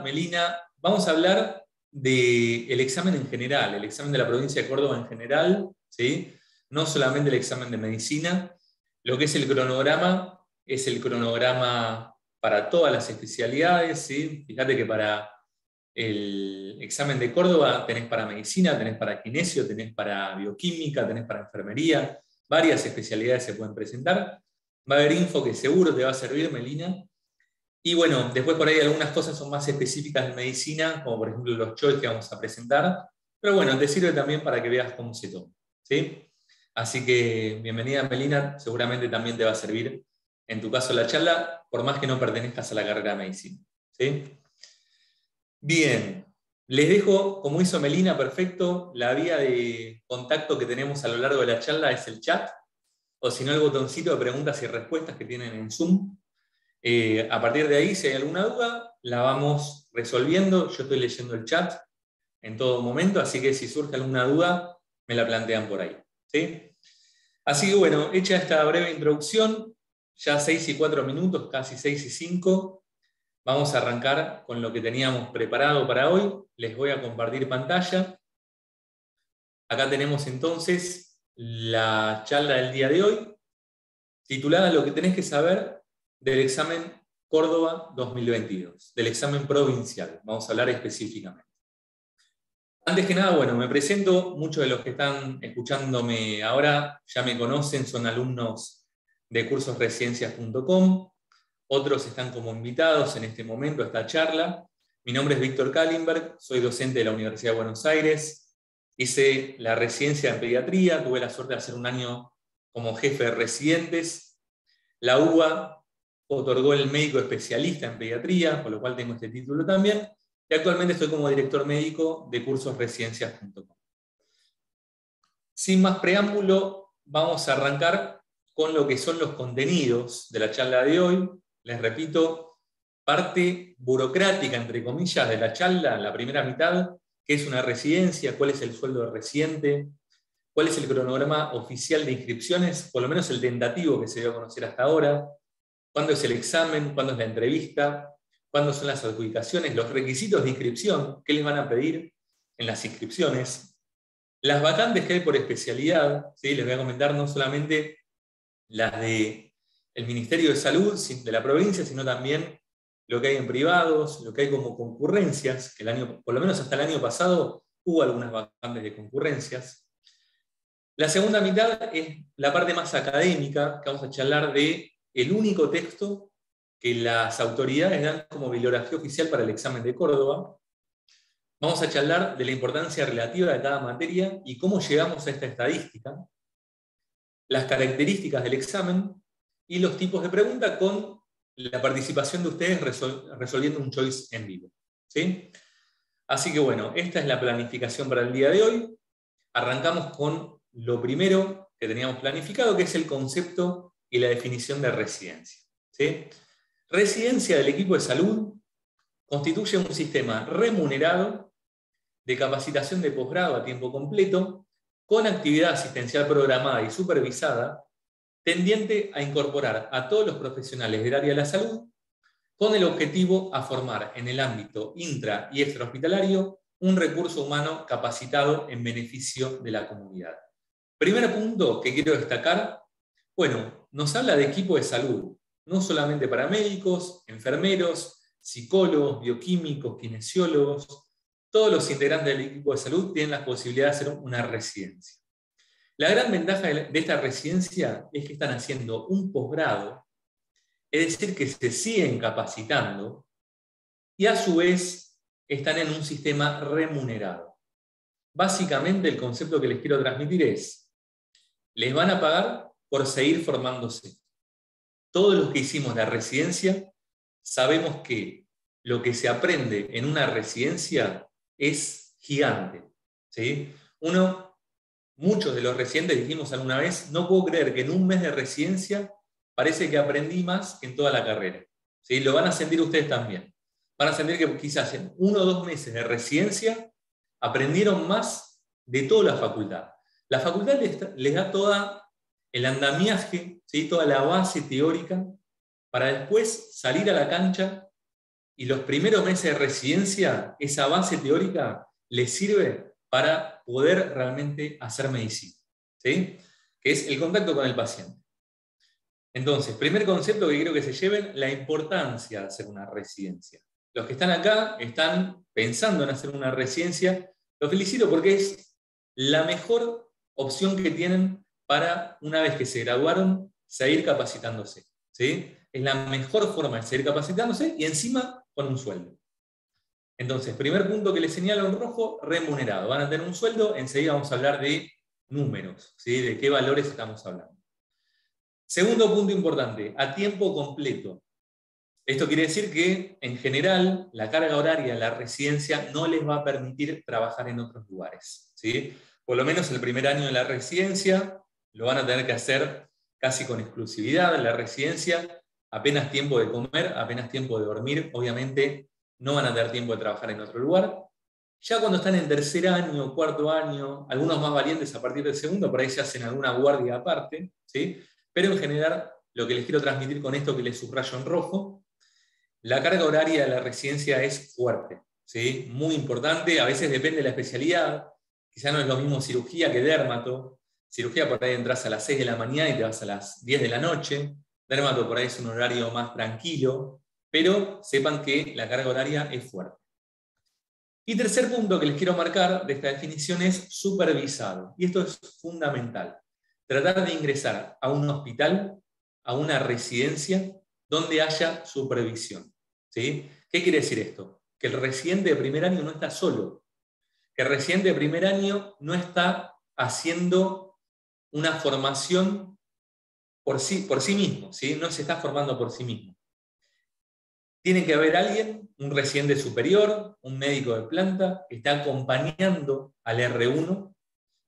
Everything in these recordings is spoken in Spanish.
Melina, vamos a hablar del examen en general, el examen de la provincia de Córdoba en general, ¿sí? No solamente el examen de medicina. Lo que es el cronograma para todas las especialidades, ¿sí? Fíjate que para el examen de Córdoba tenés para medicina, tenés para kinesio, tenés para bioquímica, tenés para enfermería, varias especialidades se pueden presentar. Va a haber info que seguro te va a servir, Melina. Y bueno, después por ahí algunas cosas son más específicas de medicina, como por ejemplo los choice que vamos a presentar, pero bueno, te sirve también para que veas cómo se toma, ¿sí? Así que bienvenida, Melina, seguramente también te va a servir en tu caso la charla, por más que no pertenezcas a la carrera de medicina, ¿sí? Bien, les dejo, como hizo Melina, perfecto, la vía de contacto que tenemos a lo largo de la charla es el chat, o si no el botoncito de preguntas y respuestas que tienen en Zoom. A partir de ahí, si hay alguna duda, la vamos resolviendo. Yo estoy leyendo el chat en todo momento, así que si surge alguna duda, me la plantean por ahí, ¿sí? Así que bueno, hecha esta breve introducción, ya 6:04, casi 6:05, vamos a arrancar con lo que teníamos preparado para hoy. Les voy a compartir pantalla. Acá tenemos entonces la charla del día de hoy, titulada Lo que tenés que saber del examen Córdoba 2022, del examen provincial. Vamos a hablar específicamente. Antes que nada, bueno, me presento. Muchos de los que están escuchándome ahora ya me conocen, son alumnos de cursosresidencias.com. Otros están como invitados en este momento a esta charla. Mi nombre es Víctor Kallenberg, soy docente de la Universidad de Buenos Aires. Hice la residencia en pediatría, tuve la suerte de hacer un año como jefe de residentes. La UBA otorgó el médico especialista en pediatría, por lo cual tengo este título también, y actualmente estoy como director médico de cursosresidencias.com. Sin más preámbulo, vamos a arrancar con lo que son los contenidos de la charla de hoy. Les repito, parte burocrática, entre comillas, de la charla, la primera mitad, qué es una residencia, cuál es el sueldo de residente, cuál es el cronograma oficial de inscripciones, por lo menos el tentativo que se dio a conocer hasta ahora, cuándo es el examen, cuándo es la entrevista, cuándo son las adjudicaciones, los requisitos de inscripción, qué les van a pedir en las inscripciones, las vacantes que hay por especialidad, ¿sí? Les voy a comentar no solamente las del Ministerio de Salud de la provincia, sino también lo que hay en privados, lo que hay como concurrencias, que por lo menos hasta el año pasado hubo algunas vacantes de concurrencias. La segunda mitad es la parte más académica, que vamos a charlar de el único texto que las autoridades dan como bibliografía oficial para el examen de Córdoba. Vamos a charlar de la importancia relativa de cada materia y cómo llegamos a esta estadística, las características del examen y los tipos de preguntas con la participación de ustedes resolviendo un choice en vivo, ¿sí? Así que bueno, esta es la planificación para el día de hoy. Arrancamos con lo primero que teníamos planificado, que es el concepto y la definición de residencia, ¿sí? Residencia del equipo de salud constituye un sistema remunerado de capacitación de posgrado a tiempo completo, con actividad asistencial programada y supervisada, tendiente a incorporar a todos los profesionales del área de la salud, con el objetivo a formar en el ámbito intra- y extrahospitalario un recurso humano capacitado en beneficio de la comunidad. Primer punto que quiero destacar, bueno, nos habla de equipo de salud, no solamente para médicos, enfermeros, psicólogos, bioquímicos, kinesiólogos. Todos los integrantes del equipo de salud tienen la posibilidad de hacer una residencia. La gran ventaja de esta residencia es que están haciendo un posgrado, es decir, que se siguen capacitando y a su vez están en un sistema remunerado. Básicamente el concepto que les quiero transmitir es, les van a pagar por seguir formándose. Todos los que hicimos la residencia sabemos que lo que se aprende en una residencia es gigante, ¿sí? Muchos de los residentes dijimos alguna vez, no puedo creer que en un mes de residencia parece que aprendí más que en toda la carrera, ¿sí? Lo van a sentir ustedes también. Van a sentir que quizás en 1 o 2 meses de residencia aprendieron más de toda la facultad. La facultad les da toda el andamiaje, ¿sí? Toda la base teórica para después salir a la cancha y los primeros meses de residencia, esa base teórica les sirve para poder realmente hacer medicina, ¿sí? Que es el contacto con el paciente. Entonces, primer concepto que quiero que se lleven, la importancia de hacer una residencia. Los que están acá están pensando en hacer una residencia, los felicito porque es la mejor opción que tienen para, una vez que se graduaron, seguir capacitándose, ¿sí? Es la mejor forma de seguir capacitándose y encima con un sueldo. Entonces, primer punto que les señalo en rojo, remunerado. Van a tener un sueldo, enseguida vamos a hablar de números, ¿sí? De qué valores estamos hablando. Segundo punto importante, a tiempo completo. Esto quiere decir que, en general, la carga horaria de la residencia no les va a permitir trabajar en otros lugares, ¿sí? Por lo menos el primer año de la residencia lo van a tener que hacer casi con exclusividad en la residencia, apenas tiempo de comer, apenas tiempo de dormir, obviamente no van a tener tiempo de trabajar en otro lugar. Ya cuando están en tercer año, cuarto año, algunos más valientes a partir del segundo, por ahí se hacen alguna guardia aparte, ¿sí? Pero en general, lo que les quiero transmitir con esto que les subrayo en rojo, la carga horaria de la residencia es fuerte, ¿sí? Muy importante, a veces depende de la especialidad, quizá no es lo mismo cirugía que dermato. Cirugía por ahí entras a las 6 de la mañana y te vas a las 10 de la noche, dermato por ahí es un horario más tranquilo, pero sepan que la carga horaria es fuerte. Y tercer punto que les quiero marcar de esta definición es supervisado, y esto es fundamental. Tratar de ingresar a un hospital, a una residencia, donde haya supervisión, ¿sí? ¿Qué quiere decir esto? Que el residente de primer año no está solo, que el residente de primer año no está haciendo una formación por sí mismo, ¿sí? No se está formando por sí mismo. Tiene que haber alguien, un residente superior, un médico de planta, que está acompañando al R1,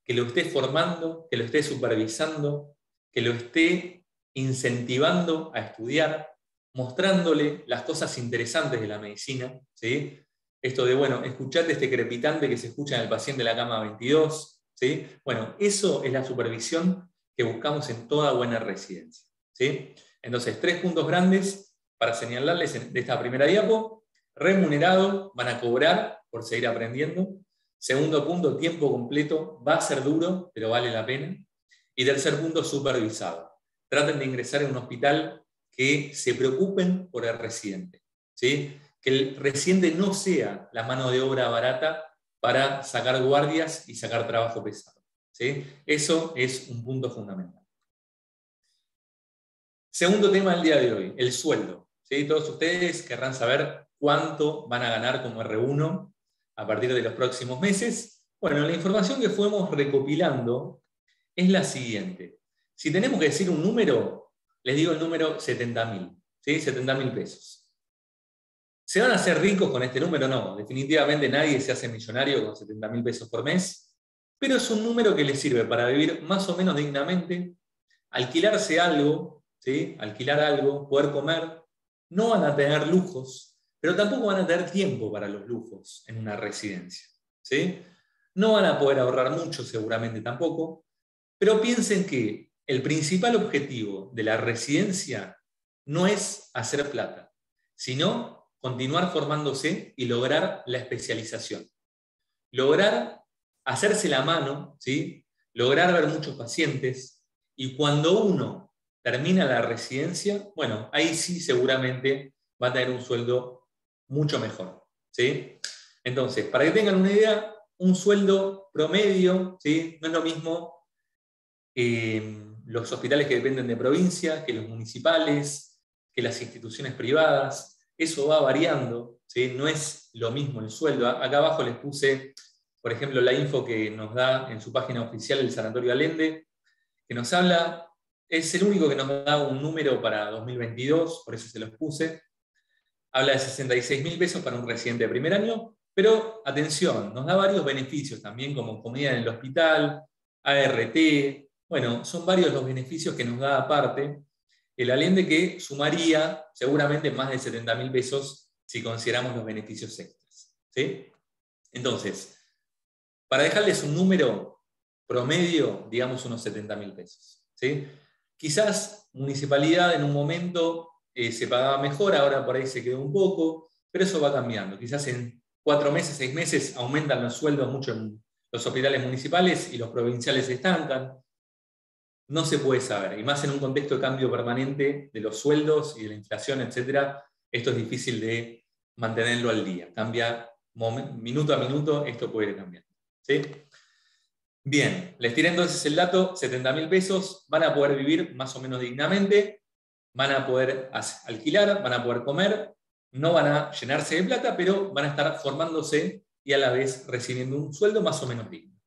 que lo esté formando, que lo esté supervisando, que lo esté incentivando a estudiar, mostrándole las cosas interesantes de la medicina, ¿sí? Esto de, bueno, escuchate este crepitante que se escucha en el paciente de la cama 22, ¿sí? Bueno, eso es la supervisión que buscamos en toda buena residencia, ¿sí? Entonces, 3 puntos grandes para señalarles de esta primera diapo. Remunerado, van a cobrar por seguir aprendiendo. Segundo punto, tiempo completo, va a ser duro, pero vale la pena. Y tercer punto, supervisado. Traten de ingresar en un hospital que se preocupen por el residente, ¿sí? Que el residente no sea la mano de obra barata para sacar guardias y sacar trabajo pesado, ¿sí? Eso es un punto fundamental. Segundo tema del día de hoy, el sueldo, ¿sí? Todos ustedes querrán saber cuánto van a ganar como R1 a partir de los próximos meses. Bueno, la información que fuimos recopilando es la siguiente. Si tenemos que decir un número, les digo el número 70.000, ¿sí? 70.000 pesos. ¿Se van a hacer ricos con este número? No, definitivamente nadie se hace millonario con 70.000 pesos por mes, pero es un número que les sirve para vivir más o menos dignamente, alquilarse algo, ¿sí? Alquilar algo, poder comer. No van a tener lujos, pero tampoco van a tener tiempo para los lujos en una residencia, ¿sí? No van a poder ahorrar mucho seguramente tampoco, pero piensen que el principal objetivo de la residencia no es hacer plata, sino continuar formándose y lograr la especialización. Lograr hacerse la mano, ¿sí? Lograr ver muchos pacientes, y cuando uno termina la residencia, bueno, ahí sí seguramente va a tener un sueldo mucho mejor, ¿sí? Entonces, para que tengan una idea, un sueldo promedio, ¿sí? No es lo mismo los hospitales que dependen de provincia, que los municipales, que las instituciones privadas. Eso va variando, ¿sí? No es lo mismo el sueldo. Acá abajo les puse, por ejemplo, la info que nos da en su página oficial el Sanatorio Allende, que nos habla, es el único que nos da un número para 2022, por eso se los puse. Habla de 66.000 pesos para un residente de primer año, pero atención, nos da varios beneficios también, como comida en el hospital, ART. Bueno, son varios los beneficios que nos da aparte el Allende, que sumaría seguramente más de 70.000 pesos si consideramos los beneficios extras, ¿sí? Entonces, para dejarles un número promedio, digamos unos 70.000 pesos, ¿sí? Quizás municipalidad en un momento se pagaba mejor, ahora por ahí se quedó un poco, pero eso va cambiando. Quizás en 4 meses, 6 meses aumentan los sueldos mucho en los hospitales municipales y los provinciales se estancan. No se puede saber, y más en un contexto de cambio permanente de los sueldos y de la inflación, etc. Esto es difícil de mantenerlo al día. Cambia minuto a minuto, esto puede cambiar. ¿Sí? Bien, les tiré entonces el dato, 70.000 pesos, van a poder vivir más o menos dignamente, van a poder alquilar, van a poder comer, no van a llenarse de plata, pero van a estar formándose y a la vez recibiendo un sueldo más o menos digno.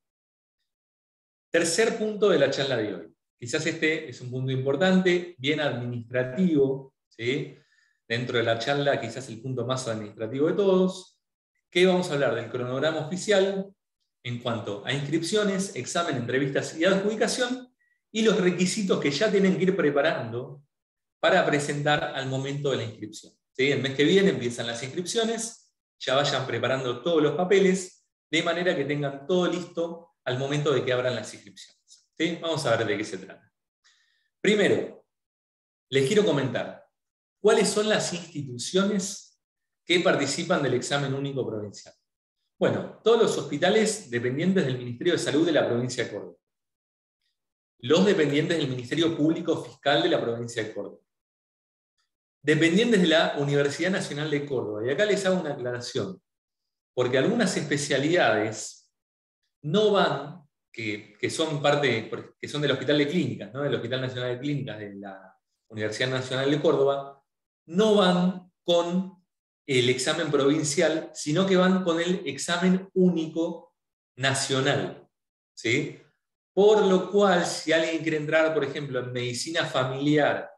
Tercer punto de la charla de hoy. Quizás este es un punto importante, bien administrativo, ¿sí? Dentro de la charla quizás el punto más administrativo de todos, que vamos a hablar del cronograma oficial en cuanto a inscripciones, examen, entrevistas y adjudicación, y los requisitos que ya tienen que ir preparando para presentar al momento de la inscripción. ¿Sí? El mes que viene empiezan las inscripciones, ya vayan preparando todos los papeles, de manera que tengan todo listo al momento de que abran las inscripciones. ¿Sí? Vamos a ver de qué se trata. Primero, les quiero comentar cuáles son las instituciones que participan del examen único provincial. Bueno, todos los hospitales dependientes del Ministerio de Salud de la provincia de Córdoba, los dependientes del Ministerio Público Fiscal de la provincia de Córdoba, dependientes de la Universidad Nacional de Córdoba. Y acá les hago una aclaración, porque algunas especialidades no van, que son del Hospital de Clínicas, ¿no? Del Hospital Nacional de Clínicas de la Universidad Nacional de Córdoba, no van con el examen provincial, sino que van con el examen único nacional. ¿Sí? Por lo cual, si alguien quiere entrar, por ejemplo, en medicina familiar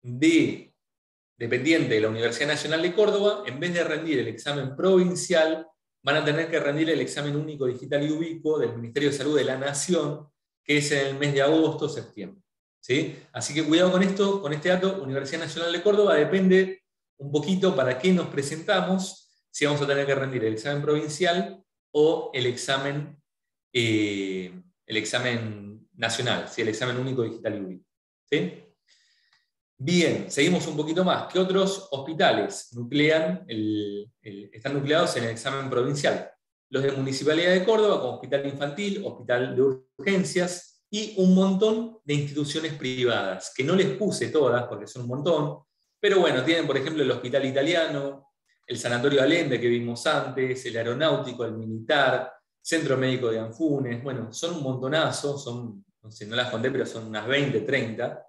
dependiente de la Universidad Nacional de Córdoba, en vez de rendir el examen provincial, van a tener que rendir el examen único digital y ubicuo del Ministerio de Salud de la Nación, que es en el mes de agosto, septiembre. ¿Sí? Así que cuidado con esto, con este dato. Universidad Nacional de Córdoba depende un poquito para qué nos presentamos, si vamos a tener que rendir el examen provincial o el examen nacional, ¿sí? El examen único digital y ubicuo. ¿Sí? Bien, seguimos un poquito más. ¿Qué otros hospitales están nucleados en el examen provincial? Los de Municipalidad de Córdoba, como Hospital Infantil, Hospital de Urgencias, y un montón de instituciones privadas, que no les puse todas, porque son un montón, pero bueno, tienen por ejemplo el Hospital Italiano, el Sanatorio Allende que vimos antes, el Aeronáutico, el Militar, Centro Médico de Anfunes, bueno, son un montonazo, no sé, no las conté, pero son unas 20, 30.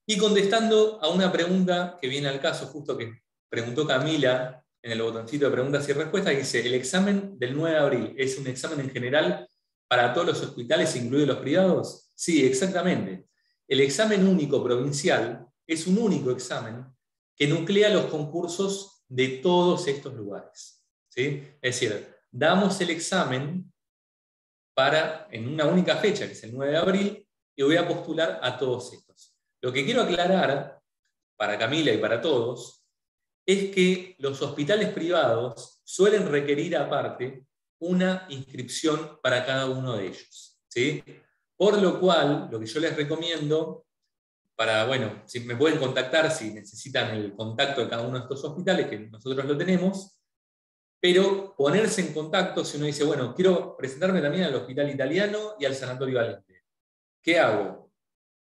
Y contestando a una pregunta que viene al caso, justo que preguntó Camila en el botoncito de preguntas y respuestas, dice, ¿el examen del 9 de abril es un examen en general para todos los hospitales, incluidos los privados? Sí, exactamente. El examen único provincial es un único examen que nuclea los concursos de todos estos lugares. ¿Sí? Es decir, damos el examen en una única fecha, que es el 9 de abril, y voy a postular a todos estos. Lo que quiero aclarar, para Camila y para todos, es que los hospitales privados suelen requerir aparte una inscripción para cada uno de ellos. ¿Sí? Por lo cual, lo que yo les recomiendo, si me pueden contactar si necesitan el contacto de cada uno de estos hospitales, que nosotros lo tenemos, pero ponerse en contacto si uno dice, bueno, quiero presentarme también al Hospital Italiano y al Sanatorio Allende. ¿Qué hago?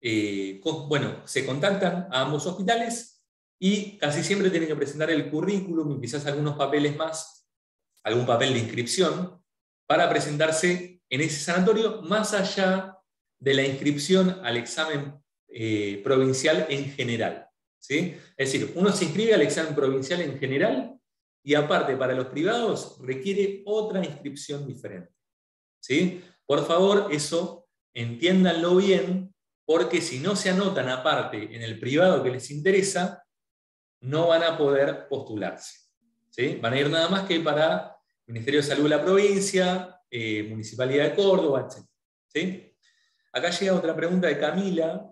Se contactan a ambos hospitales y casi siempre tienen que presentar el currículum y quizás algunos papeles más, algún papel de inscripción, para presentarse en ese sanatorio, más allá de la inscripción al examen provincial en general. ¿Sí? Es decir, uno se inscribe al examen provincial en general y aparte para los privados requiere otra inscripción diferente. ¿Sí? Por favor, eso entiéndanlo bien, porque si no se anotan aparte en el privado que les interesa, no van a poder postularse. ¿Sí? Van a ir nada más que para el Ministerio de Salud de la provincia, Municipalidad de Córdoba, etc. ¿Sí? Acá llega otra pregunta de Camila.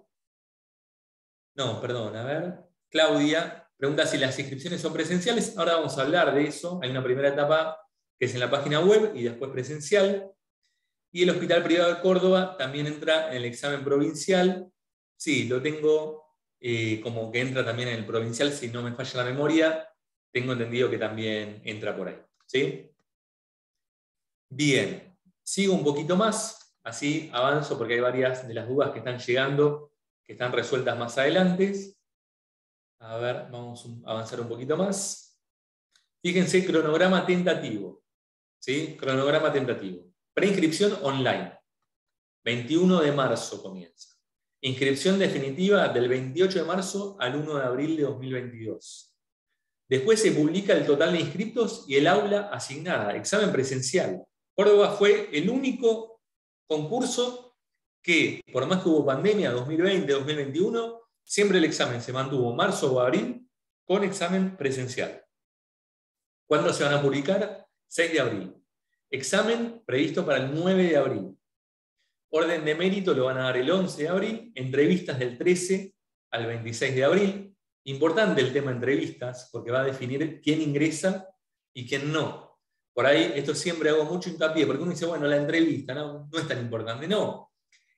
No, perdón, a ver. Claudia pregunta si las inscripciones son presenciales. Ahora vamos a hablar de eso. Hay una primera etapa que es en la página web y después presencial. Y el Hospital Privado de Córdoba también entra en el examen provincial. Sí, lo tengo como que entra también en el provincial, si no me falla la memoria. tengo entendido que también entra por ahí. ¿Sí? Bien, sigo un poquito más, así avanzo porque hay varias de las dudas que están llegando, que están resueltas más adelante. A ver, vamos a avanzar un poquito más. Fíjense, cronograma tentativo. ¿Sí? Cronograma tentativo. Preinscripción online. 21 de marzo comienza. Inscripción definitiva del 28 de marzo al 1 de abril de 2022. Después se publica el total de inscriptos y el aula asignada. Examen presencial. Córdoba fue el único concurso que, por más que hubo pandemia 2020, 2021, siempre el examen se mantuvo marzo o abril con examen presencial. ¿Cuándo se van a publicar? 6 de abril. Examen previsto para el 9 de abril. Orden de mérito lo van a dar el 11 de abril, entrevistas del 13 al 26 de abril. Importante el tema entrevistas, porque va a definir quién ingresa y quién no. Por ahí, esto siempre hago mucho hincapié, porque uno dice, bueno, la entrevista no es tan importante. No,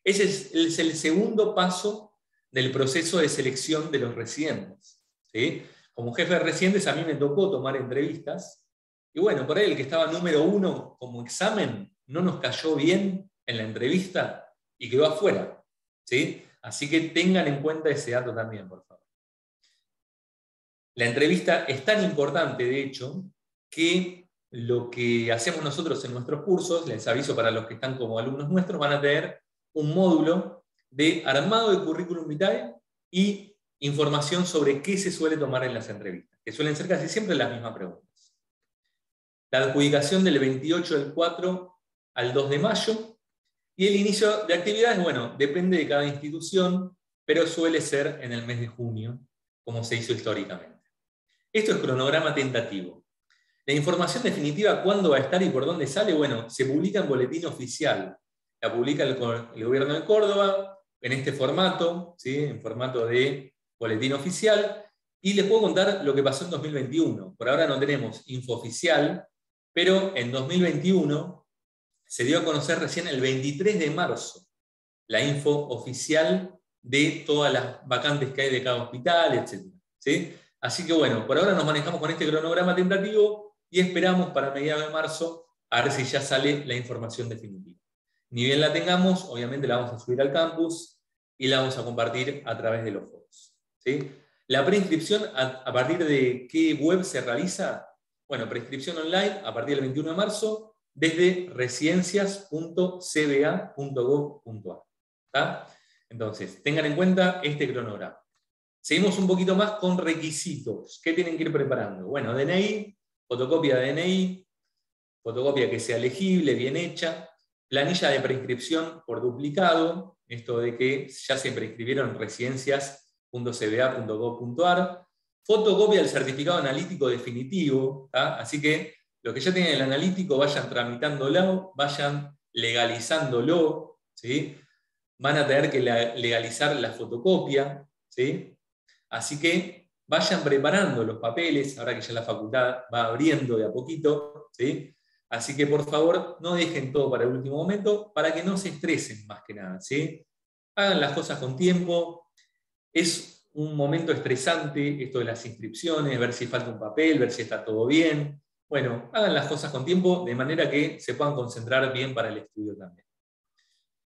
ese es el segundo paso del proceso de selección de los residentes. ¿Sí? Como jefe de residentes a mí me tocó tomar entrevistas, y bueno, por ahí el que estaba número 1 como examen no nos cayó bien en la entrevista y quedó afuera. ¿Sí? Así que tengan en cuenta ese dato también, por favor. La entrevista es tan importante, de hecho, que lo que hacemos nosotros en nuestros cursos, les aviso para los que están como alumnos nuestros, van a tener un módulo de armado de currículum vitae y información sobre qué se suele tomar en las entrevistas, que suelen ser casi siempre las mismas preguntas. La adjudicación del 28 del 4 al 2 de mayo, y el inicio de actividades, bueno, depende de cada institución, pero suele ser en el mes de junio, como se hizo históricamente. Esto es cronograma tentativo. La información definitiva, cuándo va a estar y por dónde sale, bueno, se publica en boletín oficial. La publica el Gobierno de Córdoba en este formato, ¿sí? En formato de boletín oficial. Y les puedo contar lo que pasó en 2021. Por ahora no tenemos info oficial, pero en 2021 se dio a conocer recién el 23 de marzo la info oficial de todas las vacantes que hay de cada hospital, etc. ¿Sí? Así que bueno, por ahora nos manejamos con este cronograma tentativo y esperamos para mediados de marzo a ver si ya sale la información definitiva. Ni bien la tengamos, obviamente la vamos a subir al campus y la vamos a compartir a través de los foros. ¿Sí? La preinscripción, ¿a partir de qué web se realiza? Bueno, preinscripción online a partir del 21 de marzo desde residencias.cba.gov.ar. ¿Está? Entonces, tengan en cuenta este cronograma. Seguimos un poquito más con requisitos. ¿Qué tienen que ir preparando? Bueno, DNI, fotocopia de DNI, fotocopia que sea legible, bien hecha, planilla de preinscripción por duplicado, esto de que ya se preinscribieron en residencias.cba.gov.ar, fotocopia del certificado analítico definitivo, ¿tá? Así que los que ya tienen el analítico vayan tramitándolo, vayan legalizándolo, ¿sí? Van a tener que legalizar la fotocopia, ¿sí? Así que vayan preparando los papeles, ahora que ya la facultad va abriendo de a poquito, ¿sí? Así que por favor no dejen todo para el último momento, para que no se estresen más que nada, ¿sí? Hagan las cosas con tiempo. Es un momento estresante esto de las inscripciones, ver si falta un papel, ver si está todo bien. Bueno, hagan las cosas con tiempo de manera que se puedan concentrar bien para el estudio también.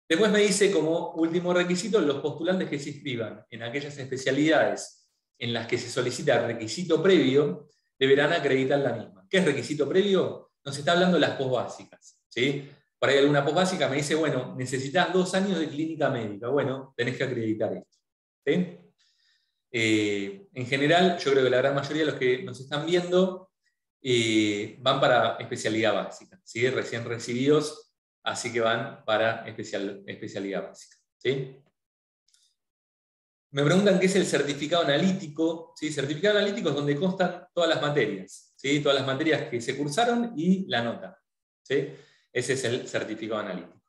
Después me dice como último requisito, los postulantes que se inscriban en aquellas especialidades en las que se solicita requisito previo, deberán acreditar la misma. ¿Qué es requisito previo? Nos está hablando de las posbásicas, ¿sí? Por ahí alguna posbásica me dice, bueno, necesitas 2 años de clínica médica. Bueno, tenés que acreditar esto. ¿Sí? En general, yo creo que la gran mayoría de los que nos están viendo van para especialidad básica, ¿sí? Recién recibidos, así que van para especialidad básica. ¿Sí? Me preguntan qué es el certificado analítico. ¿Sí? Certificado analítico es donde constan todas las materias, ¿sí? Todas las materias que se cursaron y la nota. ¿Sí? Ese es el certificado analítico.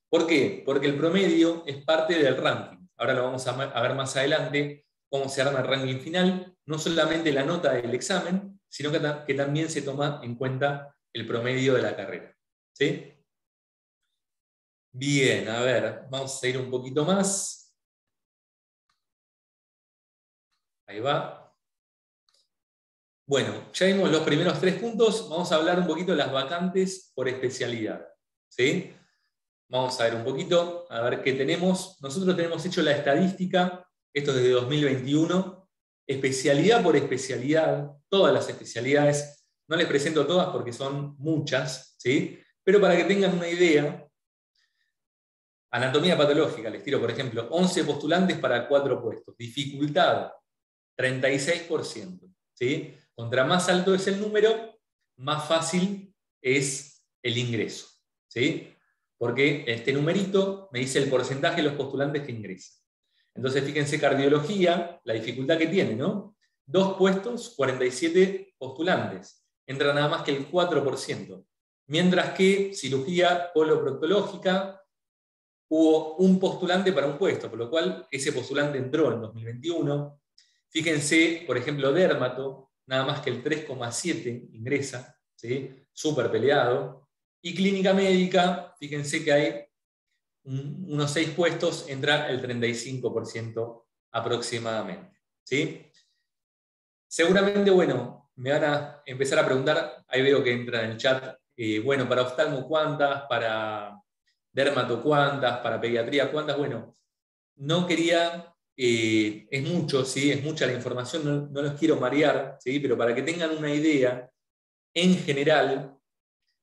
¿Por qué? Porque el promedio es parte del ranking. Ahora lo vamos a ver más adelante, cómo se arma el ranking final. No solamente la nota del examen, sino que también se toma en cuenta el promedio de la carrera. ¿Sí? Bien, a ver, vamos a ir un poquito más. Ahí va. Bueno, ya vimos los primeros 3 puntos, vamos a hablar un poquito de las vacantes por especialidad. ¿Sí? Vamos a ver un poquito, a ver qué tenemos. Nosotros tenemos hecho la estadística, esto desde 2021, especialidad por especialidad, todas las especialidades. No les presento todas porque son muchas, ¿sí? Pero para que tengan una idea, anatomía patológica, les tiro por ejemplo, 11 postulantes para 4 puestos. Dificultad, 36%. ¿Sí? Contra más alto es el número, más fácil es el ingreso. ¿Sí? Porque este numerito me dice el porcentaje de los postulantes que ingresan. Entonces, fíjense, cardiología, la dificultad que tiene, ¿no? 2 puestos, 47 postulantes. Entra nada más que el 4%. Mientras que cirugía coloproctológica hubo un postulante para un puesto, por lo cual ese postulante entró en 2021. Fíjense, por ejemplo, dermato, nada más que el 3,7 ingresa, ¿sí? Súper peleado. Y clínica médica, fíjense que hay unos 6 puestos, entra el 35% aproximadamente. ¿Sí? Seguramente, bueno, me van a empezar a preguntar, ahí veo que entra en el chat, bueno, para oftalmo cuántas, para dermato cuántas, para pediatría cuántas, bueno, no quería, es mucho, ¿sí? Es mucha la información, no los quiero marear, ¿sí? Pero para que tengan una idea, en general,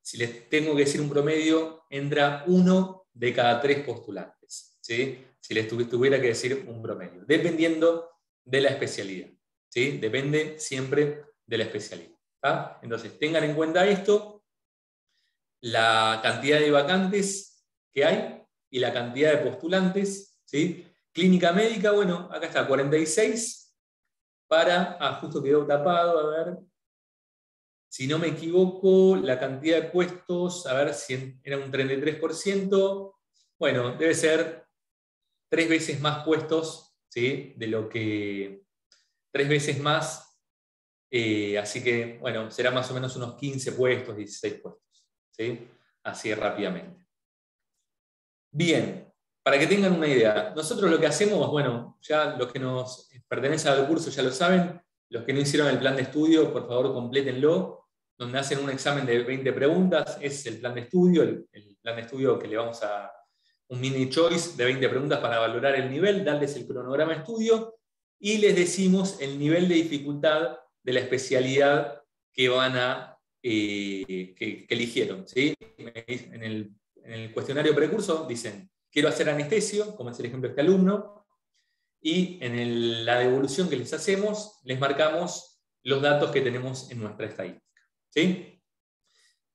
si les tengo que decir un promedio, entra 1 de cada 3 postulantes, ¿sí? Si les tuviera que decir un promedio, dependiendo de la especialidad, ¿sí? Depende siempre de la especialidad. ¿Tá? Entonces, tengan en cuenta esto, la cantidad de vacantes que hay y la cantidad de postulantes, ¿sí? Clínica médica, bueno, acá está, 46 para, justo quedó tapado, a ver, si no me equivoco, la cantidad de puestos, a ver si era un 33%, bueno, debe ser 3 veces más puestos, ¿sí? De lo que, 3 veces más, así que, bueno, será más o menos unos 15 puestos, 16 puestos, ¿sí? Así rápidamente. Bien, para que tengan una idea, nosotros lo que hacemos, bueno, ya los que nos pertenecen al curso ya lo saben, los que no hicieron el plan de estudio, por favor, complétenlo, donde hacen un examen de 20 preguntas, es el plan de estudio, el plan de estudio que le vamos a un mini choice de 20 preguntas para valorar el nivel, darles el cronograma de estudio y les decimos el nivel de dificultad de la especialidad que van a, que eligieron, ¿sí? En el cuestionario precurso dicen, quiero hacer anestesio, como es el ejemplo de este alumno, y en la devolución que les hacemos, les marcamos los datos que tenemos en nuestra estadística. ¿Sí?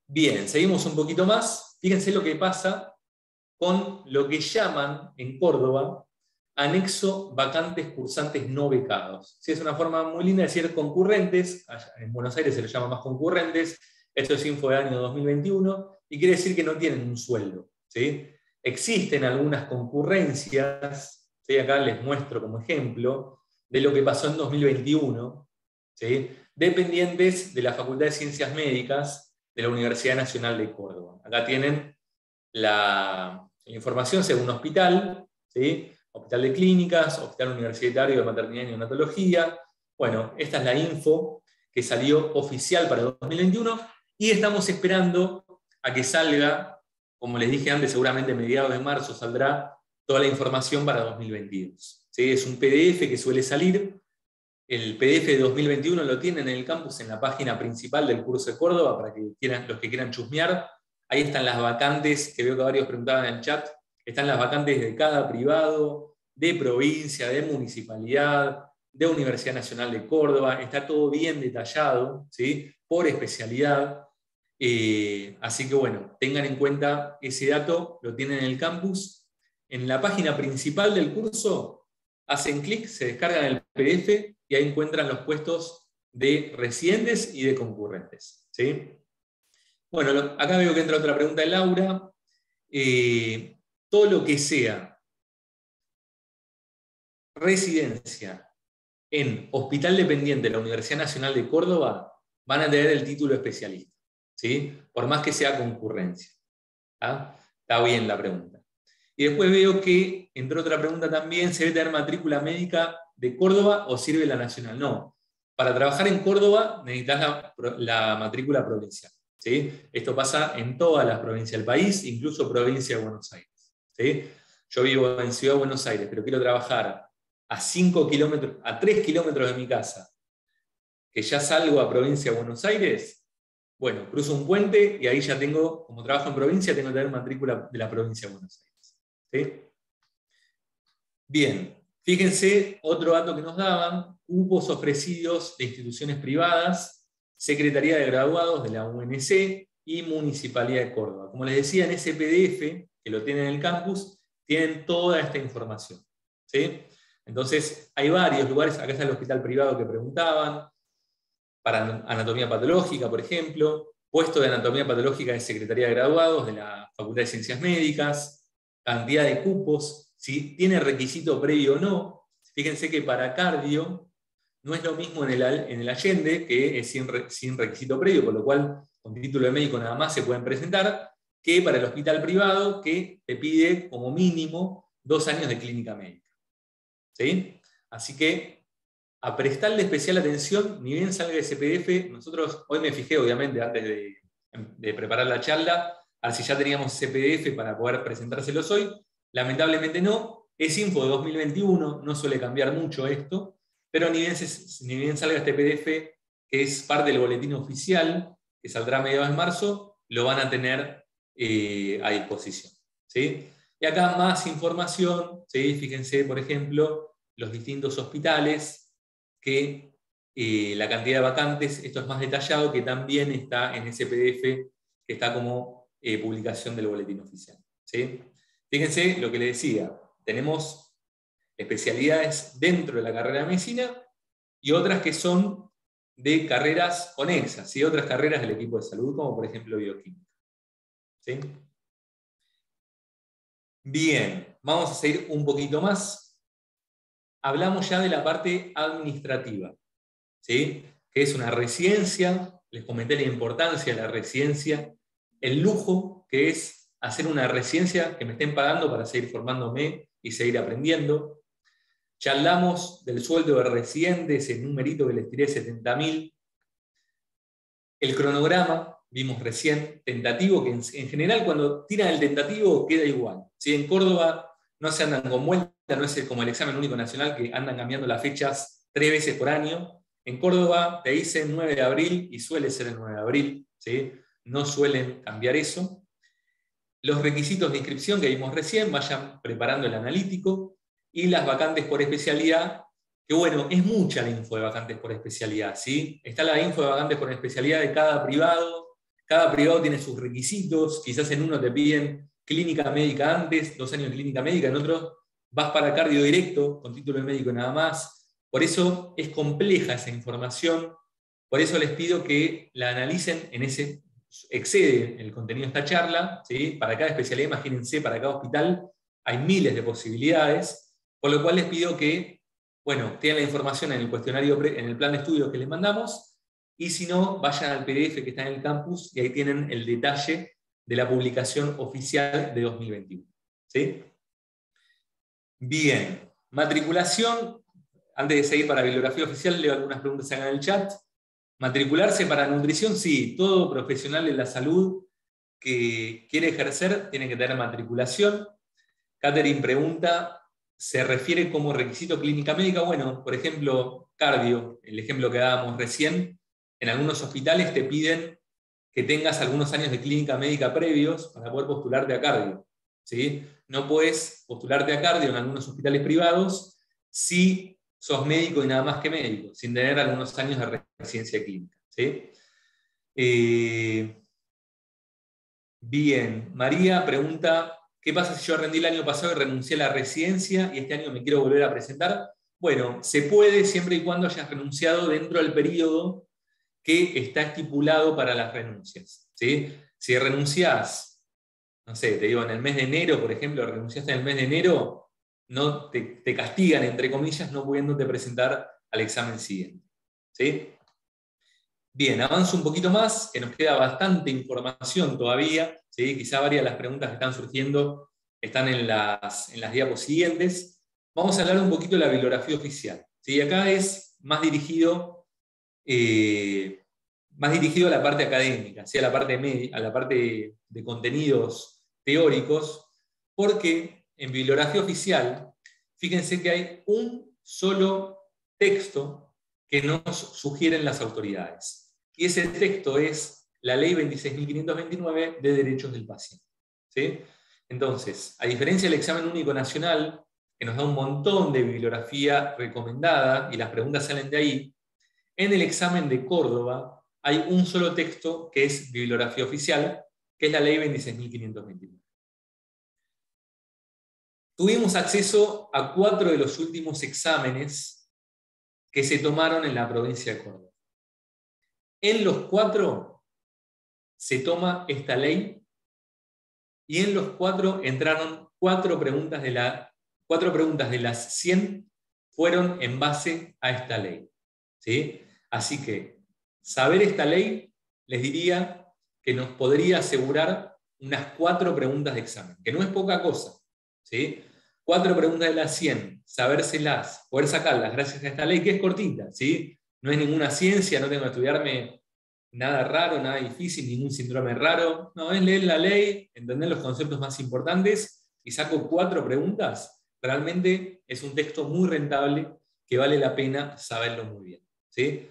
Bien, seguimos un poquito más. Fíjense lo que pasa con lo que llaman en Córdoba anexo vacantes cursantes no becados. ¿Sí? Es una forma muy linda de decir concurrentes, en Buenos Aires se lo llama más concurrentes, esto es info del año 2021, y quiere decir que no tienen un sueldo. ¿Sí? Existen algunas concurrencias, ¿sí? Acá les muestro como ejemplo, de lo que pasó en 2021, ¿sí? Dependientes de la Facultad de Ciencias Médicas de la Universidad Nacional de Córdoba. Acá tienen la información según hospital, ¿sí? Hospital de Clínicas, Hospital Universitario de Maternidad y Neonatología. Bueno, esta es la info que salió oficial para 2021 y estamos esperando a que salga, como les dije antes, seguramente a mediados de marzo saldrá toda la información para 2022. ¿Sí? Es un PDF que suele salir. El PDF de 2021 lo tienen en el campus, en la página principal del curso de Córdoba, para que los que quieran chusmear. Ahí están las vacantes, que veo que varios preguntaban en el chat, están las vacantes de cada privado, de provincia, de municipalidad, de Universidad Nacional de Córdoba, está todo bien detallado, ¿sí? Por especialidad. Así que bueno, tengan en cuenta ese dato, lo tienen en el campus. En la página principal del curso, hacen clic, se descargan el PDF y ahí encuentran los puestos de residentes y de concurrentes. ¿Sí? Bueno, acá veo que entra otra pregunta de Laura. Todo lo que sea residencia en hospital dependiente de la Universidad Nacional de Córdoba van a tener el título especialista, ¿sí? Por más que sea concurrencia. ¿Tá? Está bien la pregunta. Y después veo que entró otra pregunta también, ¿se debe tener matrícula médica de Córdoba o sirve la nacional? No. para trabajar en Córdoba necesitas la matrícula provincial. ¿Sí? Esto pasa en todas las provincias del país, incluso provincia de Buenos Aires. ¿Sí? Yo vivo en Ciudad de Buenos Aires, pero quiero trabajar a 5 kilómetros, a 3 kilómetros de mi casa, que ya salgo a provincia de Buenos Aires, bueno, cruzo un puente y ahí ya tengo, como trabajo en provincia, tengo que tener matrícula de la provincia de Buenos Aires. ¿Sí? Bien, fíjense, otro dato que nos daban, cupos ofrecidos de instituciones privadas, Secretaría de Graduados de la UNC y Municipalidad de Córdoba. Como les decía, en ese PDF, que lo tienen en el campus, tienen toda esta información. ¿Sí? Entonces, hay varios lugares, acá está el hospital privado que preguntaban, para anatomía patológica, por ejemplo, puesto de anatomía patológica de Secretaría de Graduados de la Facultad de Ciencias Médicas, cantidad de cupos, si tiene requisito previo o no. Fíjense que para cardio no es lo mismo en el Allende, que es sin requisito previo, por lo cual con título de médico nada más se pueden presentar, que para el hospital privado, que te pide como mínimo 2 años de clínica médica. ¿Sí? Así que a prestarle especial atención, ni bien salga ese PDF, nosotros, hoy me fijé obviamente antes de preparar la charla, a ver si ya teníamos ese PDF para poder presentárselos hoy. Lamentablemente no, es info de 2021, no suele cambiar mucho esto, pero ni bien salga este PDF, que es parte del boletín oficial, que saldrá a mediados de marzo, lo van a tener a disposición. ¿Sí? Y acá más información, ¿sí? Fíjense, por ejemplo, los distintos hospitales, que la cantidad de vacantes, esto es más detallado, que también está en ese PDF que está como publicación del boletín oficial. ¿Sí? Fíjense lo que les decía, tenemos especialidades dentro de la carrera de medicina y otras que son de carreras conexas, ¿sí? Otras carreras del equipo de salud, como por ejemplo bioquímica. ¿Sí? Bien, vamos a seguir un poquito más. Hablamos ya de la parte administrativa, ¿sí? Que es una residencia, les comenté la importancia de la residencia, el lujo que es hacer una residencia que me estén pagando para seguir formándome y seguir aprendiendo. Charlamos del sueldo de residente, ese numerito que les tiré, 70.000. El cronograma, vimos recién, tentativo, que en general cuando tiran el tentativo queda igual. ¿Sí? En Córdoba no se andan con vuelta, no es como el examen único nacional que andan cambiando las fechas 3 veces por año. En Córdoba te dicen 9 de abril y suele ser el 9 de abril. ¿Sí? No suelen cambiar eso. Los requisitos de inscripción que vimos recién, vayan preparando el analítico. Y las vacantes por especialidad, que bueno, es mucha la info de vacantes por especialidad, ¿sí? Está la info de vacantes por especialidad de cada privado tiene sus requisitos, quizás en uno te piden clínica médica antes, 2 años de clínica médica, en otro vas para cardio directo, con título de médico nada más. Por eso es compleja esa información, por eso les pido que la analicen en ese, excede el contenido de esta charla, ¿sí? Para cada especialidad, imagínense, para cada hospital hay miles de posibilidades. Por lo cual les pido que, bueno, tengan la información en el cuestionario, en el plan de estudios que les mandamos, y si no, vayan al PDF que está en el campus y ahí tienen el detalle de la publicación oficial de 2021. ¿Sí? Bien, matriculación. Antes de seguir para la bibliografía oficial, leo algunas preguntas acá en el chat. Matricularse para nutrición, sí, todo profesional de la salud que quiere ejercer tiene que tener matriculación. Catherine pregunta, ¿se refiere como requisito clínica médica? Bueno, por ejemplo, cardio, el ejemplo que dábamos recién, en algunos hospitales te piden que tengas algunos años de clínica médica previos para poder postularte a cardio. ¿Sí? No puedes postularte a cardio en algunos hospitales privados si sos médico y nada más que médico, sin tener algunos años de residencia clínica. ¿Sí? Bien, María pregunta, ¿qué pasa si yo rendí el año pasado y renuncié a la residencia y este año me quiero volver a presentar? Bueno, se puede siempre y cuando hayas renunciado dentro del periodo que está estipulado para las renuncias. ¿Sí? Si renunciás, no sé, te digo, en el mes de enero, por ejemplo, renunciaste en el mes de enero, no te castigan, entre comillas, no pudiéndote presentar al examen siguiente. ¿Sí? Bien, avanzo un poquito más, que nos queda bastante información todavía. ¿Sí? Quizá varias de las preguntas que están surgiendo están en las diapos siguientes. Vamos a hablar un poquito de la bibliografía oficial. ¿Sí? Acá es más dirigido más dirigido a la parte académica, ¿sí? a la parte de contenidos teóricos, porque en bibliografía oficial, fíjense que hay un solo texto que nos sugieren las autoridades. Y ese texto es la Ley 26.529 de Derechos del Paciente. ¿Sí? Entonces, a diferencia del examen único nacional, que nos da un montón de bibliografía recomendada y las preguntas salen de ahí, en el examen de Córdoba hay un solo texto que es bibliografía oficial, que es la Ley 26.529. Tuvimos acceso a 4 de los últimos exámenes que se tomaron en la provincia de Córdoba. En los 4 se toma esta ley y en los 4 entraron 4 preguntas de las 100 fueron en base a esta ley. ¿Sí? Así que saber esta ley les diría que nos podría asegurar unas 4 preguntas de examen, que no es poca cosa. ¿Sí? 4 preguntas de las 100, sabérselas, poder sacarlas gracias a esta ley, que es cortita, ¿sí? No es ninguna ciencia, no tengo que estudiarme nada raro, nada difícil, ningún síndrome raro. No, es leer la ley, entender los conceptos más importantes y saco 4 preguntas. Realmente es un texto muy rentable que vale la pena saberlo muy bien. ¿Sí?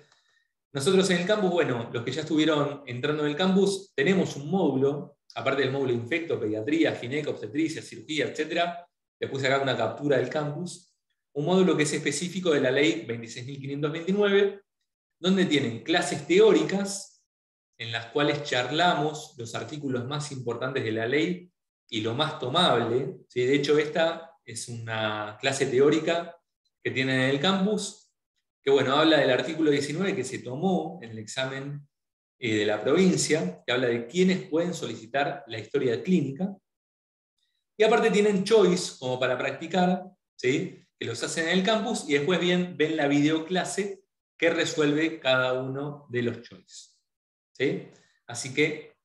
Nosotros en el campus, bueno, los que ya estuvieron entrando en el campus, tenemos un módulo, aparte del módulo infecto, pediatría, gineco, obstetricia, cirugía, etc. Les puse acá una captura del campus. Un módulo que es específico de la ley 26.529, donde tienen clases teóricas en las cuales charlamos los artículos más importantes de la ley y lo más tomable. ¿Sí? De hecho, esta es una clase teórica que tienen en el campus, que bueno, habla del artículo 19 que se tomó en el examen de la provincia, que habla de quiénes pueden solicitar la historia clínica. Y aparte tienen choice como para practicar, ¿sí? Que los hacen en el campus y después ven la videoclase que resuelve cada uno de los choice. ¿Sí? Así que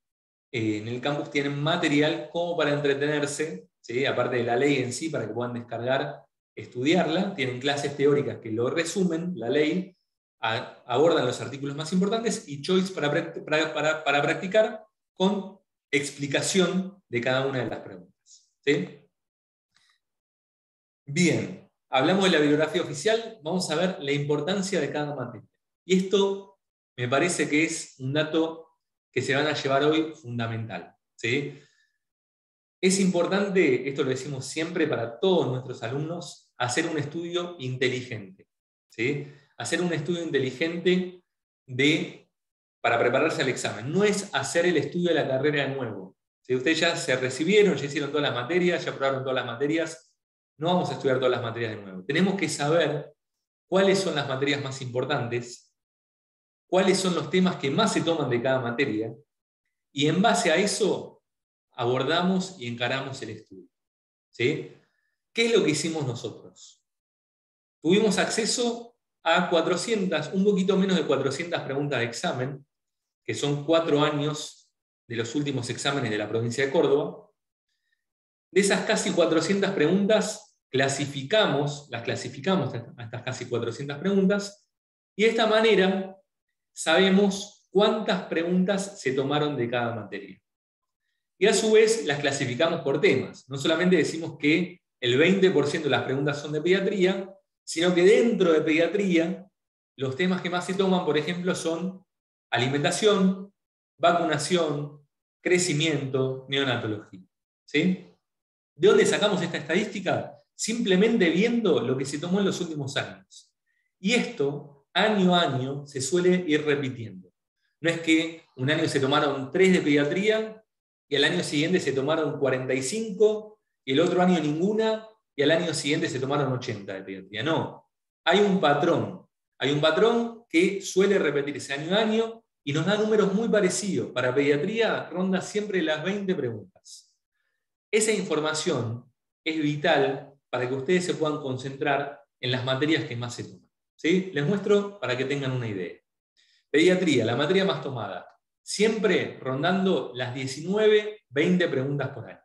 en el campus tienen material como para entretenerse, ¿sí? Aparte de la ley en sí, para que puedan descargar, estudiarla. Tienen clases teóricas que lo resumen, la ley, abordan los artículos más importantes y choice para practicar con explicación de cada una de las preguntas. ¿Sí? Bien, hablamos de la bibliografía oficial, vamos a ver la importancia de cada materia. Y esto me parece que es un dato que se van a llevar hoy fundamental. ¿Sí? Es importante, esto lo decimos siempre para todos nuestros alumnos, hacer un estudio inteligente. ¿Sí? Hacer un estudio inteligente para prepararse al examen. No es hacer el estudio de la carrera de nuevo. Si ustedes ya se recibieron, ya hicieron todas las materias, ya aprobaron todas las materias, no vamos a estudiar todas las materias de nuevo. Tenemos que saber cuáles son las materias más importantes, cuáles son los temas que más se toman de cada materia, y en base a eso abordamos y encaramos el estudio. ¿Sí? ¿Qué es lo que hicimos nosotros? Tuvimos acceso a 400, un poquito menos de 400 preguntas de examen, que son 4 años de los últimos exámenes de la provincia de Córdoba. De esas casi 400 preguntas, las clasificamos a estas casi 400 preguntas, y de esta manera sabemos cuántas preguntas se tomaron de cada materia. Y a su vez las clasificamos por temas. No solamente decimos que el 20% de las preguntas son de pediatría, sino que dentro de pediatría los temas que más se toman, por ejemplo, son alimentación, vacunación, crecimiento, neonatología. ¿Sí? ¿De dónde sacamos esta estadística? Simplemente viendo lo que se tomó en los últimos años. Y esto, año a año, se suele ir repitiendo. No es que un año se tomaron 3 de pediatría y al año siguiente se tomaron 45 y el otro año ninguna y al año siguiente se tomaron 80 de pediatría. No, hay un patrón. Hay un patrón que suele repetirse año a año y nos da números muy parecidos. Para pediatría ronda siempre las 20 preguntas. Esa información es vital para que ustedes se puedan concentrar en las materias que más se toman. ¿Sí? Les muestro para que tengan una idea. Pediatría, la materia más tomada, siempre rondando las 19, 20 preguntas por año.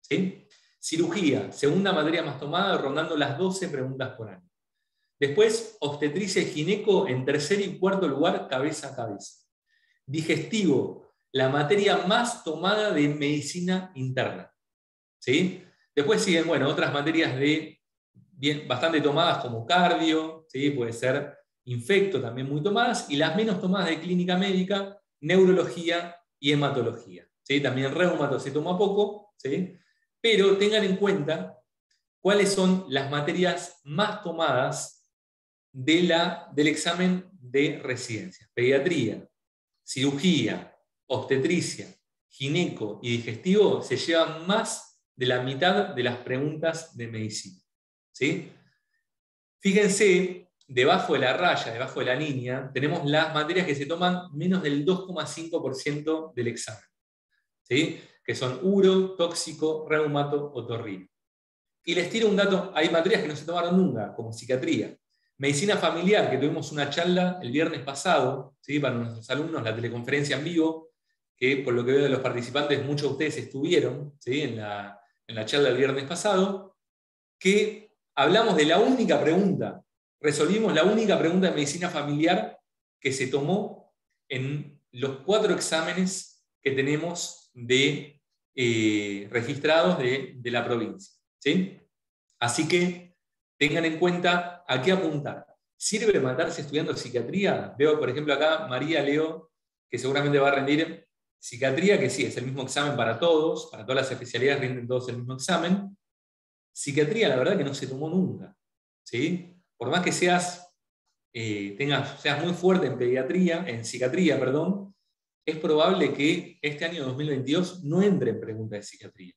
¿Sí? Cirugía, segunda materia más tomada, rondando las 12 preguntas por año. Después, obstetricia y gineco en tercer y cuarto lugar, cabeza a cabeza. Digestivo, la materia más tomada de medicina interna. ¿Sí? Después siguen, bueno, otras materias bastante tomadas como cardio, ¿sí? Puede ser infecto también muy tomadas, y las menos tomadas de clínica médica, neurología y hematología. ¿Sí? También reumato se toma poco, ¿sí? Pero tengan en cuenta cuáles son las materias más tomadas del examen de residencia. Pediatría, cirugía, obstetricia, gineco y digestivo se llevan más de la mitad de las preguntas de medicina. ¿Sí? Fíjense, debajo de la raya, debajo de la línea, tenemos las materias que se toman menos del 2,5% del examen. ¿Sí? Que son uro, tóxico, reumato, otorrino. Y les tiro un dato, hay materias que no se tomaron nunca, como psiquiatría. Medicina familiar, que tuvimos una charla el viernes pasado, ¿sí? Para nuestros alumnos, la teleconferencia en vivo, que por lo que veo de los participantes, muchos de ustedes estuvieron, ¿sí? en la charla del viernes pasado, que hablamos de la única pregunta, resolvimos la única pregunta de medicina familiar que se tomó en los 4 exámenes que tenemos registrados de la provincia. ¿Sí? Así que tengan en cuenta a qué apuntar. ¿Sirve matarse estudiando psiquiatría? Veo, por ejemplo, acá María Leo, que seguramente va a rendir psiquiatría, que sí, es el mismo examen para todos, para todas las especialidades rinden todos el mismo examen. Psiquiatría, la verdad que no se tomó nunca. ¿Sí? Por más que seas muy fuerte en pediatría, en psiquiatría, perdón, es probable que este año 2022 no entre en preguntas de psiquiatría.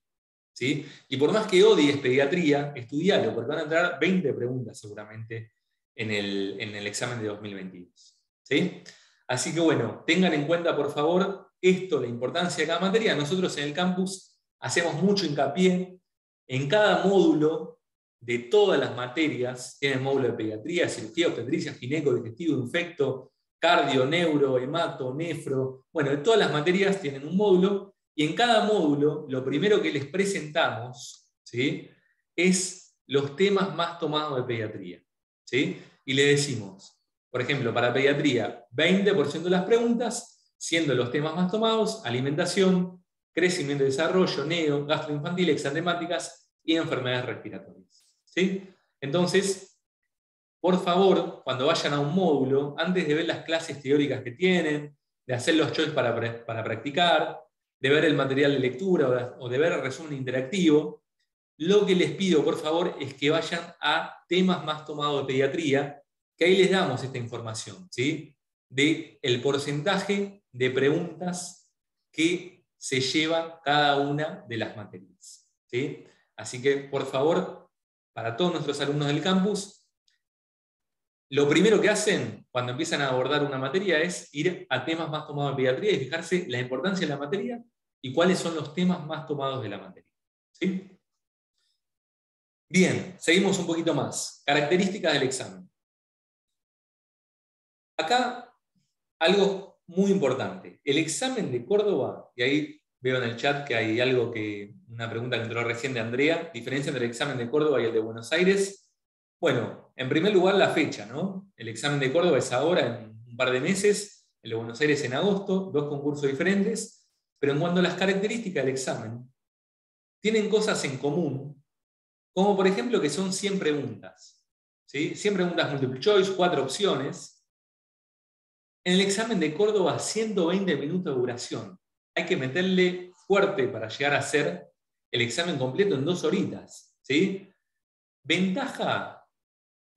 ¿Sí? Y por más que odies pediatría, estudialo, porque van a entrar 20 preguntas seguramente en el examen de 2022. ¿Sí? Así que bueno, tengan en cuenta por favor esto, la importancia de cada materia. Nosotros en el campus hacemos mucho hincapié en cada módulo de todas las materias. Tienen módulo de pediatría, cirugía, obstetricia, gineco, digestivo, infecto, cardio, neuro, hemato, nefro. Bueno, de todas las materias tienen un módulo, y en cada módulo lo primero que les presentamos, ¿sí? es los temas más tomados de pediatría. ¿Sí? Y le decimos, por ejemplo, para pediatría, 20% de las preguntas, siendo los temas más tomados, alimentación, crecimiento y desarrollo, neo, gastroinfantil, exantemáticas y enfermedades respiratorias. ¿Sí? Entonces, por favor, cuando vayan a un módulo, antes de ver las clases teóricas que tienen, de hacer los choice para practicar, de ver el material de lectura o de ver el resumen interactivo, lo que les pido, por favor, es que vayan a temas más tomados de pediatría, que ahí les damos esta información, ¿sí? De el porcentaje de preguntas que se lleva cada una de las materias. ¿Sí? Así que, por favor, para todos nuestros alumnos del campus, lo primero que hacen cuando empiezan a abordar una materia es ir a temas más tomados de pediatría y fijarse la importancia de la materia y cuáles son los temas más tomados de la materia. ¿Sí? Bien, seguimos un poquito más. Características del examen. Acá, algo muy importante. El examen de Córdoba, y ahí veo en el chat que hay una pregunta que entró recién de Andrea, diferencia entre el examen de Córdoba y el de Buenos Aires. Bueno, en primer lugar la fecha, ¿no? El examen de Córdoba es ahora, en un par de meses, el de Buenos Aires en agosto, 2 concursos diferentes, pero en cuanto a las características del examen, tienen cosas en común, como por ejemplo que son 100 preguntas. ¿Sí? 100 preguntas multiple choice, 4 opciones. En el examen de Córdoba, 120 minutos de duración. Hay que meterle fuerte para llegar a hacer el examen completo en 2 horitas. ¿Sí? Ventaja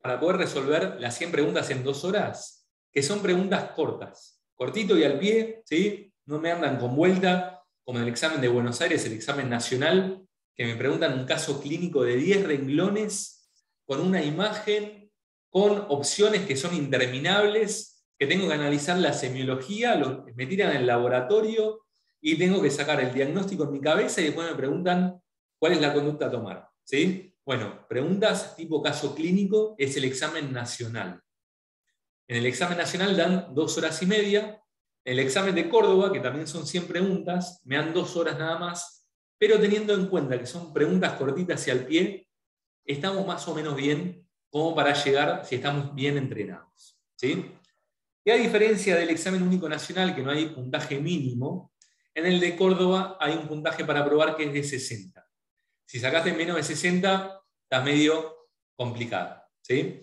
para poder resolver las 100 preguntas en 2 horas, que son preguntas cortas. Cortito y al pie, ¿sí? No me andan con vuelta, como en el examen de Buenos Aires, el examen nacional, que me preguntan un caso clínico de 10 renglones, con una imagen, con opciones que son interminables, que tengo que analizar la semiología, me tiran en el laboratorio y tengo que sacar el diagnóstico en mi cabeza y después me preguntan cuál es la conducta a tomar. ¿Sí? Bueno, preguntas tipo caso clínico es el examen nacional. En el examen nacional dan 2 horas y media. En el examen de Córdoba, que también son 100 preguntas, me dan 2 horas nada más, pero teniendo en cuenta que son preguntas cortitas y al pie, estamos más o menos bien como para llegar si estamos bien entrenados. ¿Sí? Y a diferencia del examen único nacional, que no hay puntaje mínimo, en el de Córdoba hay un puntaje para aprobar que es de 60. Si sacaste menos de 60, está medio complicado. ¿Sí?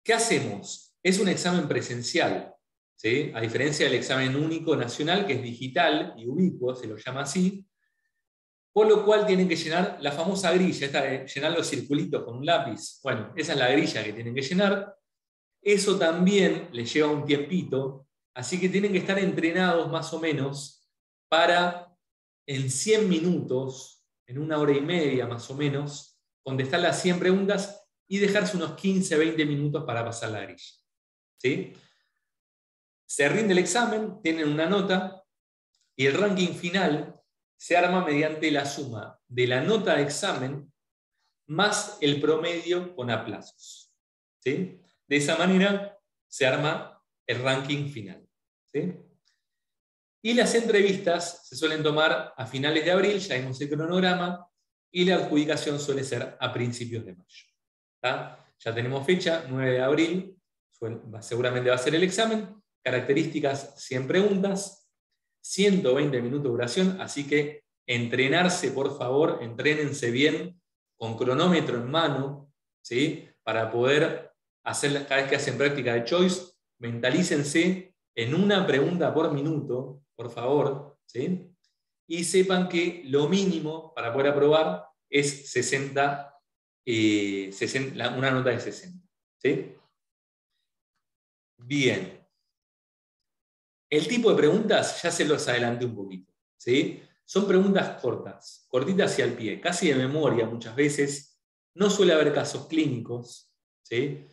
¿Qué hacemos? Es un examen presencial, ¿sí? A diferencia del examen único nacional, que es digital y ubicuo, se lo llama así, por lo cual tienen que llenar la famosa grilla, esta de llenar los circulitos con un lápiz. Bueno, esa es la grilla que tienen que llenar. Eso también les lleva un tiempito, así que tienen que estar entrenados más o menos para en 100 minutos, en 1 hora y media más o menos, contestar las 100 preguntas y dejarse unos 15, 20 minutos para pasar la grilla. ¿Sí? Se rinde el examen, tienen una nota, y el ranking final se arma mediante la suma de la nota de examen más el promedio con aplazos. ¿Sí? De esa manera se arma el ranking final. ¿Sí? Y las entrevistas se suelen tomar a finales de abril, ya vimos el cronograma, y la adjudicación suele ser a principios de mayo. ¿Tá? Ya tenemos fecha, 9 de abril, seguramente va a ser el examen. Características, 100 preguntas, 120 minutos de duración, así que entrenarse, por favor, entrénense bien, con cronómetro en mano, ¿sí? Para poder hacer, cada vez que hacen práctica de choice, mentalícense en una pregunta por minuto, por favor, ¿sí? Y sepan que lo mínimo para poder aprobar es 60, una nota de 60. ¿Sí? Bien. El tipo de preguntas ya se los adelanté un poquito. ¿Sí? Son preguntas cortas, cortitas y al pie, casi de memoria muchas veces. No suele haber casos clínicos. ¿Sí?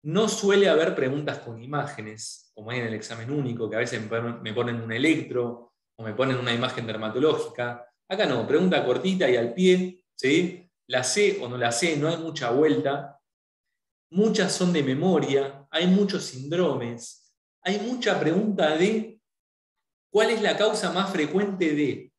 No suele haber preguntas con imágenes, como hay en el examen único, que a veces me ponen un electro o me ponen una imagen dermatológica. Acá no, pregunta cortita y al pie, ¿sí? La sé o no la sé, no hay mucha vuelta. Muchas son de memoria, hay muchos síndromes, hay mucha pregunta de ¿cuál es la causa más frecuente de?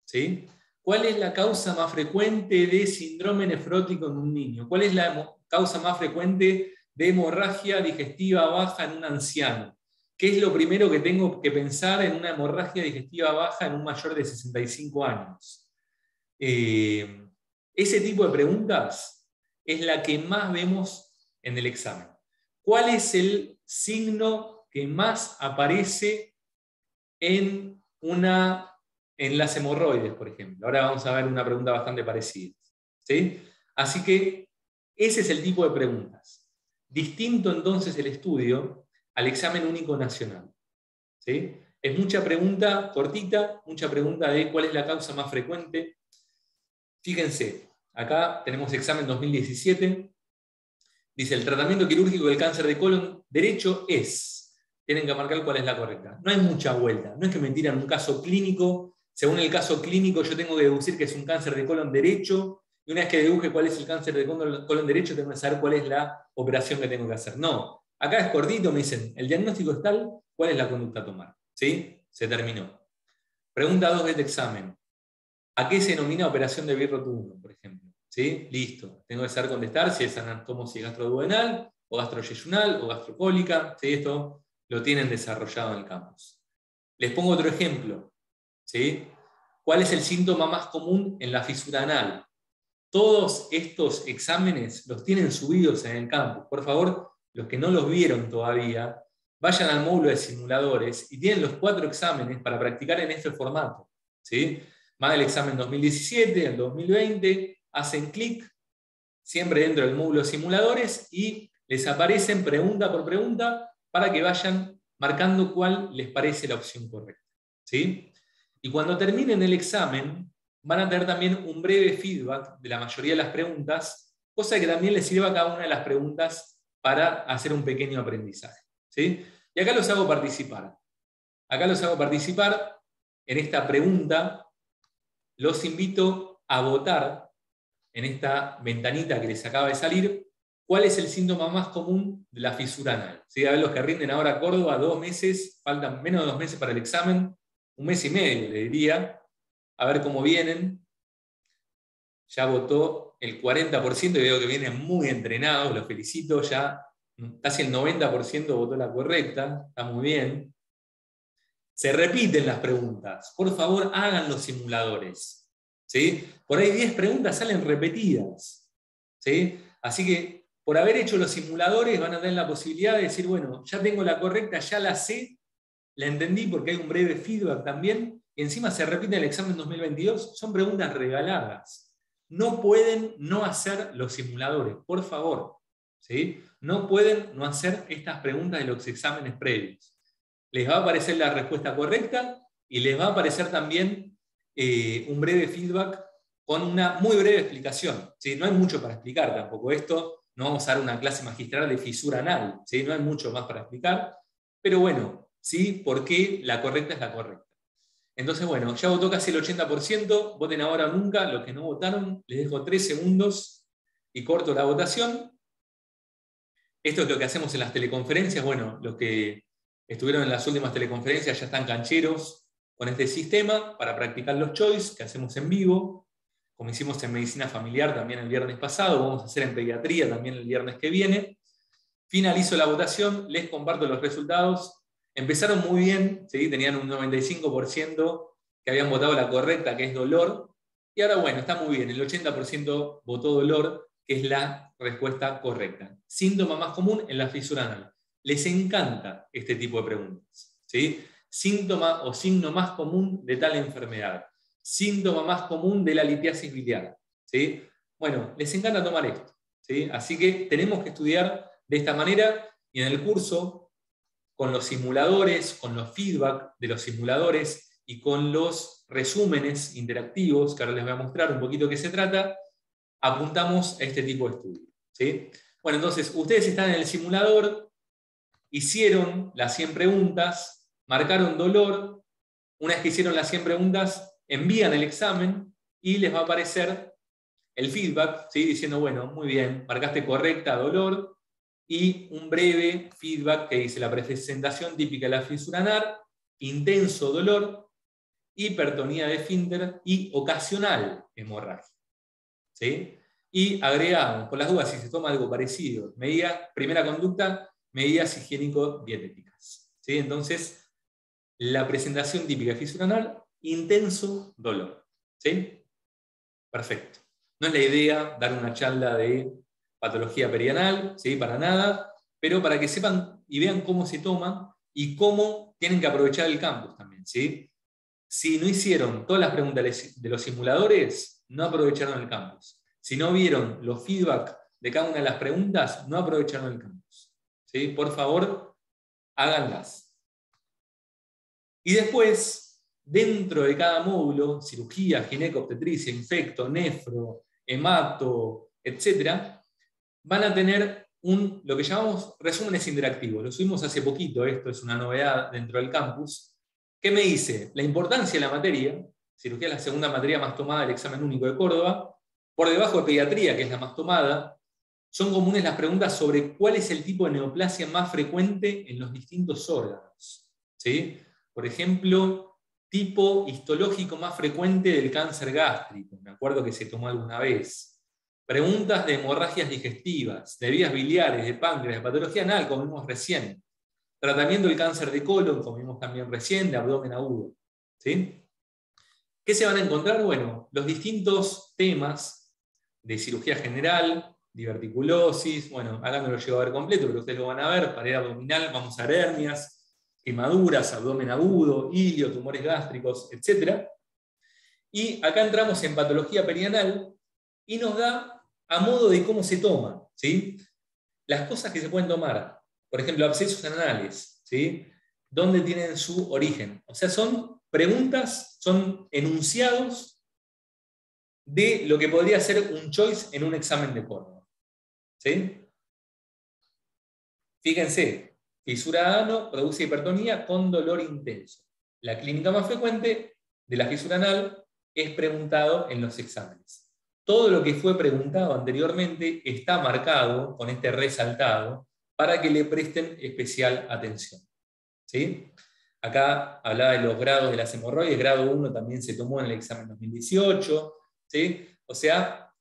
¿Sí? ¿Cuál es la causa más frecuente de síndrome nefrótico en un niño? ¿Cuál es la causa más frecuente de hemorragia digestiva baja en un anciano? ¿Qué es lo primero que tengo que pensar en una hemorragia digestiva baja en un mayor de 65 años? Ese tipo de preguntas es la que más vemos en el examen. ¿Cuál es el signo que más aparece en las hemorroides, por ejemplo? Ahora vamos a ver una pregunta bastante parecida. ¿Sí? Así que ese es el tipo de preguntas. Distinto entonces el estudio al examen único nacional. ¿Sí? Es mucha pregunta cortita, mucha pregunta de cuál es la causa más frecuente. Fíjense, acá tenemos examen 2017. Dice, el tratamiento quirúrgico del cáncer de colon derecho es. Tienen que marcar cuál es la correcta. No hay mucha vuelta. No es que me tiran un caso clínico. Según el caso clínico, yo tengo que deducir que es un cáncer de colon derecho. Y una vez que deduje cuál es el cáncer de colon derecho, tengo que saber cuál es la operación que tengo que hacer. No. Acá es cortito, me dicen, el diagnóstico es tal, ¿cuál es la conducta a tomar? ¿Sí? Se terminó. Pregunta 2 del examen. ¿A qué se denomina operación de Birro-Tuno, por ejemplo? ¿Sí? Listo. Tengo que saber contestar si es anastomosis gastroduodenal, o gastroyeyunal, o gastrocólica. ¿Sí? Esto lo tienen desarrollado en el campus. Les pongo otro ejemplo. ¿Sí? ¿Cuál es el síntoma más común en la fisura anal? Todos estos exámenes los tienen subidos en el campus. Por favor, los que no los vieron todavía, vayan al módulo de simuladores y tienen los 4 exámenes para practicar en este formato. ¿Sí? Más el examen 2017, el 2020, hacen clic, siempre dentro del módulo de simuladores, y les aparecen pregunta por pregunta para que vayan marcando cuál les parece la opción correcta. ¿Sí? Y cuando terminen el examen, van a tener también un breve feedback de la mayoría de las preguntas, cosa que también les sirva a cada una de las preguntas para hacer un pequeño aprendizaje. ¿Sí? Y acá los hago participar. Acá los hago participar en esta pregunta. Los invito a votar en esta ventanita que les acaba de salir cuál es el síntoma más común de la fisura anal. ¿Sí? A ver, los que rinden ahora a Córdoba, 2 meses, faltan menos de 2 meses para el examen, 1 mes y medio, le diría. A ver cómo vienen. Ya votó el 40%, y veo que vienen muy entrenados, los felicito, ya casi el 90% votó la correcta, está muy bien. Se repiten las preguntas, por favor hagan los simuladores, ¿sí? Por ahí 10 preguntas salen repetidas, ¿sí? Así que por haber hecho los simuladores van a tener la posibilidad de decir, bueno, ya tengo la correcta, ya la sé, la entendí porque hay un breve feedback también, y encima se repite el examen 2022, son preguntas regaladas. No pueden no hacer los simuladores, por favor, ¿sí? No pueden no hacer estas preguntas de los exámenes previos. Les va a aparecer la respuesta correcta y les va a aparecer también un breve feedback con una muy breve explicación, ¿sí? No hay mucho para explicar tampoco esto, no vamos a dar una clase magistral de fisura anal, ¿sí? No hay mucho más para explicar, pero bueno, ¿sí? ¿Por qué la correcta es la correcta? Entonces, bueno, ya votó casi el 80%, voten ahora o nunca, los que no votaron, les dejo 3 segundos y corto la votación. Esto es lo que hacemos en las teleconferencias, bueno, los que estuvieron en las últimas teleconferencias ya están cancheros con este sistema para practicar los choice que hacemos en vivo, como hicimos en medicina familiar también el viernes pasado, vamos a hacer en pediatría también el viernes que viene. Finalizo la votación, les comparto los resultados. Empezaron muy bien, ¿sí? Tenían un 95% que habían votado la correcta, que es dolor, y ahora bueno, está muy bien, el 80% votó dolor, que es la respuesta correcta. Síntoma más común en la fisura anal. Les encanta este tipo de preguntas, ¿sí? Síntoma o signo más común de tal enfermedad. Síntoma más común de la litiasis biliar, ¿sí? Bueno, les encanta tomar esto, ¿sí? Así que tenemos que estudiar de esta manera, y en el curso, con los simuladores, con los feedback de los simuladores y con los resúmenes interactivos, que ahora les voy a mostrar un poquito qué se trata, apuntamos a este tipo de estudio, ¿sí? Bueno, entonces, ustedes están en el simulador, hicieron las 100 preguntas, marcaron dolor, una vez que hicieron las 100 preguntas, envían el examen y les va a aparecer el feedback, ¿sí? Diciendo, bueno, muy bien, marcaste correcta, dolor, y un breve feedback que dice la presentación típica de la fisura anal, intenso dolor, hipertonía de esfínter y ocasional hemorragia, ¿sí? Y agregamos, por las dudas, si se toma algo parecido, primera conducta, medidas higiénico-dietéticas, ¿sí? Entonces, la presentación típica de fisura anal, intenso dolor, ¿sí? Perfecto. No es la idea dar una charla de patología perianal, ¿sí? Para nada, pero para que sepan y vean cómo se toma y cómo tienen que aprovechar el campus también, ¿sí? Si no hicieron todas las preguntas de los simuladores, no aprovecharon el campus. Si no vieron los feedback de cada una de las preguntas, no aprovecharon el campus, ¿sí? Por favor, háganlas. Y después, dentro de cada módulo, cirugía, gineco-obstetricia, infecto, nefro, hemato, etc., van a tener lo que llamamos resúmenes interactivos. Lo subimos hace poquito, esto es una novedad dentro del campus. ¿Qué me dice? La importancia de la materia, cirugía es la segunda materia más tomada del examen único de Córdoba, por debajo de pediatría, que es la más tomada. Son comunes las preguntas sobre cuál es el tipo de neoplasia más frecuente en los distintos órganos, ¿sí? Por ejemplo, tipo histológico más frecuente del cáncer gástrico, me acuerdo que se tomó alguna vez. Preguntas de hemorragias digestivas, de vías biliares, de páncreas, de patología anal, como vimos recién. Tratamiento del cáncer de colon, como vimos también recién, de abdomen agudo, ¿sí? ¿Qué se van a encontrar? Bueno, los distintos temas de cirugía general, diverticulosis, bueno, acá no lo llevo a ver completo, pero ustedes lo van a ver, pared abdominal, vamos a ver hernias, quemaduras, abdomen agudo, ilio, tumores gástricos, etc. Y acá entramos en patología perianal y nos da a modo de cómo se toma, ¿sí? Las cosas que se pueden tomar, por ejemplo, abscesos anales, ¿sí? ¿Dónde tienen su origen? O sea, son preguntas, son enunciados de lo que podría ser un choice en un examen de Córdoba, ¿sí? Fíjense, fisura de ano produce hipertonía con dolor intenso. La clínica más frecuente de la fisura anal es preguntado en los exámenes. Todo lo que fue preguntado anteriormente está marcado con este resaltado para que le presten especial atención, ¿sí? Acá hablaba de los grados de las hemorroides, grado 1 también se tomó en el examen 2018, ¿sí? O sea,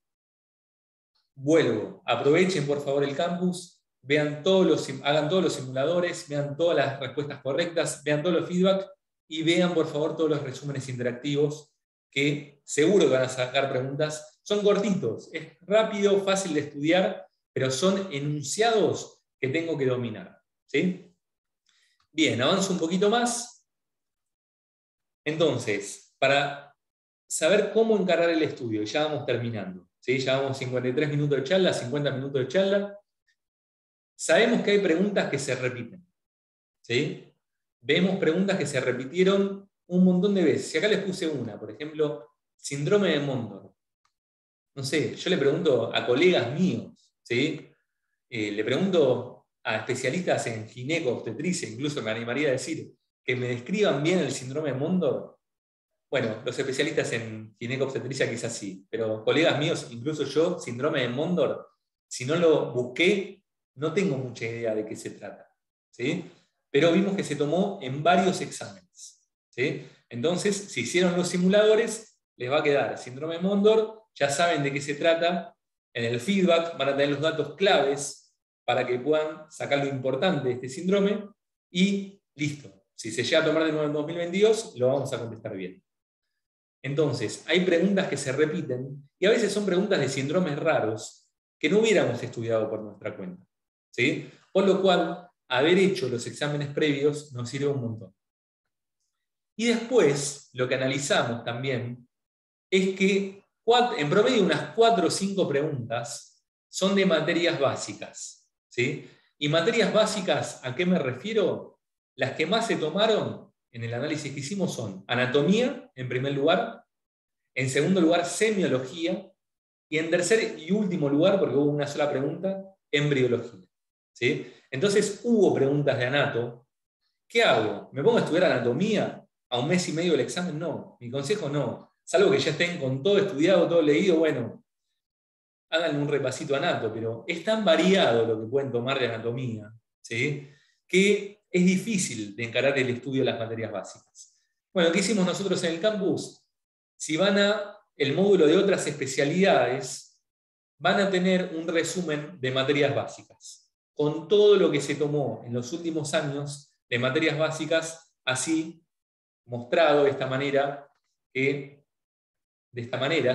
vuelvo, aprovechen por favor el campus, hagan todos los simuladores, vean todas las respuestas correctas, vean todos los feedback y vean por favor todos los resúmenes interactivos que seguro que van a sacar preguntas. Son cortitos, es rápido, fácil de estudiar, pero son enunciados que tengo que dominar. ¿Sí? Bien, avanzo un poquito más. Entonces, para saber cómo encarar el estudio, ya vamos terminando. ¿Sí? Ya vamos 53 minutos de charla, 50 minutos de charla. Sabemos que hay preguntas que se repiten. ¿Sí? Vemos preguntas que se repitieron un montón de veces. Si acá les puse una, por ejemplo, síndrome de Mondor. No sé, yo le pregunto a colegas míos, ¿sí? Le pregunto a especialistas en gineco-obstetricia, incluso me animaría a decir, que me describan bien el síndrome de Mondor. Bueno, los especialistas en gineco-obstetricia quizás sí, pero colegas míos, incluso yo, síndrome de Mondor, si no lo busqué, no tengo mucha idea de qué se trata. ¿Sí? Pero vimos que se tomó en varios exámenes. ¿Sí? Entonces, si hicieron los simuladores, les va a quedar síndrome de Mondor, ya saben de qué se trata, en el feedback van a tener los datos claves para que puedan sacar lo importante de este síndrome y listo. Si se llega a tomar de nuevo en 2022, lo vamos a contestar bien. Entonces, hay preguntas que se repiten y a veces son preguntas de síndromes raros que no hubiéramos estudiado por nuestra cuenta. ¿Sí? Por lo cual, haber hecho los exámenes previos nos sirve un montón. Y después, lo que analizamos también es que en promedio unas 4 o 5 preguntas son de materias básicas. ¿Sí? Y materias básicas, ¿a qué me refiero? Las que más se tomaron en el análisis que hicimos son anatomía, en primer lugar, en segundo lugar, semiología, y en tercer y último lugar, porque hubo una sola pregunta, embriología. ¿Sí? Entonces hubo preguntas de anato. ¿Qué hago? ¿Me pongo a estudiar anatomía a un mes y medio del examen? No, mi consejo no. Salvo que ya estén con todo estudiado, todo leído, bueno, hagan un repasito anato, pero es tan variado lo que pueden tomar de anatomía, ¿sí? Que es difícil de encarar el estudio de las materias básicas. Bueno, ¿qué hicimos nosotros en el campus? Si van a el módulo de otras especialidades, van a tener un resumen de materias básicas, con todo lo que se tomó en los últimos años de materias básicas, así mostrado de esta manera,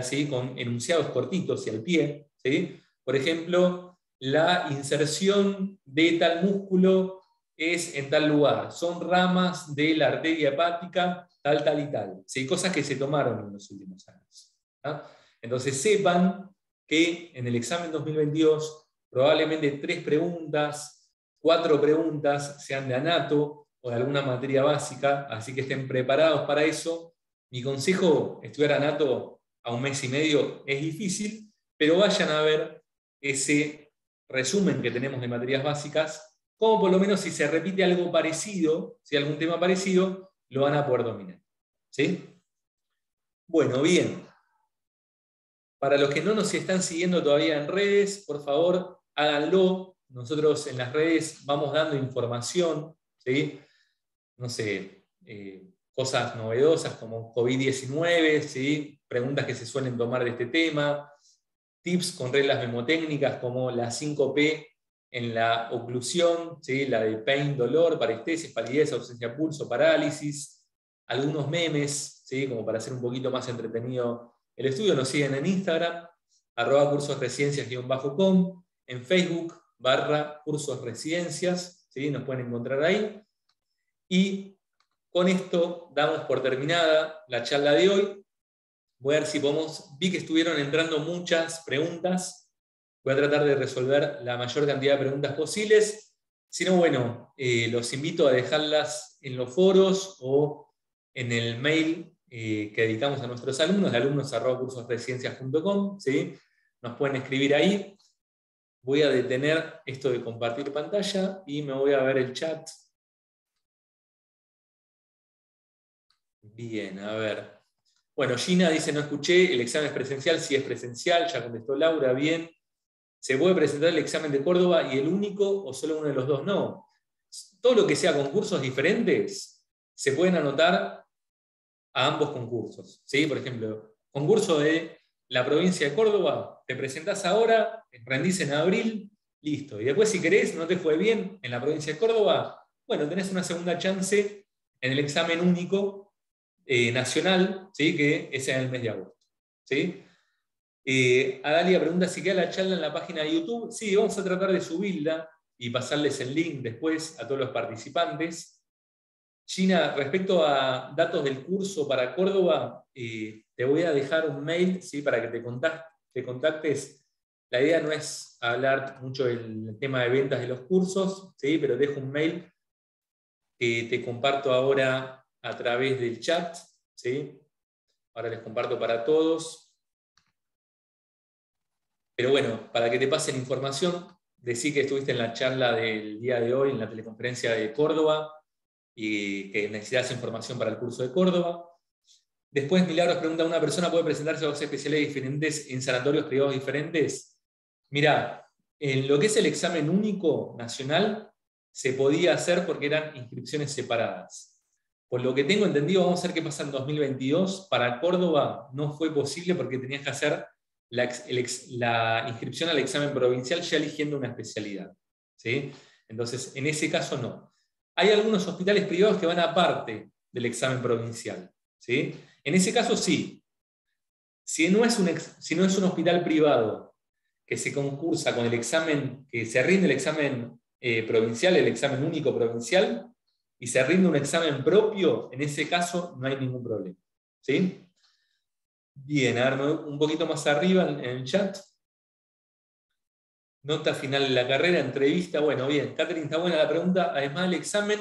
¿sí? Con enunciados cortitos y al pie. ¿Sí? Por ejemplo, la inserción de tal músculo es en tal lugar, son ramas de la arteria hepática, tal, tal y tal. ¿Sí? Cosas que se tomaron en los últimos años. ¿Ah? Entonces sepan que en el examen 2022 probablemente 3 preguntas, 4 preguntas sean de anato o de alguna materia básica, así que estén preparados para eso. Mi consejo, estudiar anato a un mes y medio es difícil, pero vayan a ver ese resumen que tenemos de materias básicas, como por lo menos si se repite algo parecido, si hay algún tema parecido, lo van a poder dominar. ¿Sí? Bueno, bien. Para los que no nos están siguiendo todavía en redes, por favor, háganlo. Nosotros en las redes vamos dando información, ¿sí? No sé, cosas novedosas como COVID-19, ¿sí? Preguntas que se suelen tomar de este tema, tips con reglas memotécnicas como la 5P en la oclusión, ¿sí? La de pain, dolor, parestesis, palidez, ausencia de pulso, parálisis, algunos memes, ¿sí? Como para hacer un poquito más entretenido el estudio. Nos siguen en Instagram, @cursosresidencias_com, en Facebook, /cursosresidencias, ¿sí? Nos pueden encontrar ahí. Y con esto damos por terminada la charla de hoy. Voy a ver si podemos, vi que estuvieron entrando muchas preguntas, voy a tratar de resolver la mayor cantidad de preguntas posibles. Si no, bueno, los invito a dejarlas en los foros o en el mail que dedicamos a nuestros alumnos, de alumnos@cursosresidencias.com, ¿sí? Nos pueden escribir ahí. Voy a detener esto de compartir pantalla y me voy a ver el chat. Bien, a ver. Bueno, Gina dice, no escuché, el examen es presencial, sí es presencial, ya contestó Laura, bien. ¿Se puede presentar el examen de Córdoba y el único o solo uno de los dos? No. Todo lo que sea concursos diferentes se pueden anotar a ambos concursos. ¿Sí? Por ejemplo, concurso de la provincia de Córdoba, te presentás ahora, rendís en abril, listo. Y después, si querés, no te fue bien en la provincia de Córdoba, bueno, tenés una segunda chance en el examen único nacional, ¿sí? Que es en el mes de agosto. ¿Sí? Adalia pregunta si queda la charla en la página de YouTube. Sí, vamos a tratar de subirla y pasarles el link después a todos los participantes. Gina, respecto a datos del curso para Córdoba, te voy a dejar un mail, ¿sí? Para que te contactes. La idea no es hablar mucho del tema de ventas de los cursos, ¿sí? Pero dejo un mail que te comparto ahora a través del chat, ¿sí? Ahora les comparto para todos. Pero bueno, para que te pasen información, decí que estuviste en la charla del día de hoy, en la teleconferencia de Córdoba, y que necesitas información para el curso de Córdoba. Después, Milagros pregunta, ¿una persona puede presentarse a dos especialidades diferentes en sanatorios privados diferentes? Mirá, en lo que es el examen único nacional, se podía hacer porque eran inscripciones separadas. Por lo que tengo entendido, vamos a ver qué pasa en 2022. Para Córdoba no fue posible porque tenías que hacer la inscripción al examen provincial ya eligiendo una especialidad. ¿Sí? Entonces, en ese caso no. Hay algunos hospitales privados que van aparte del examen provincial. ¿Sí? En ese caso sí. Si no es un hospital privado que se concursa con el examen, que se rinde el examen provincial, el examen único provincial, y se rinde un examen propio, en ese caso no hay ningún problema. ¿Sí? Bien, a ver, un poquito más arriba en el chat. Nota final de la carrera, entrevista. Bueno, bien, Catherine, está buena la pregunta. Además del examen,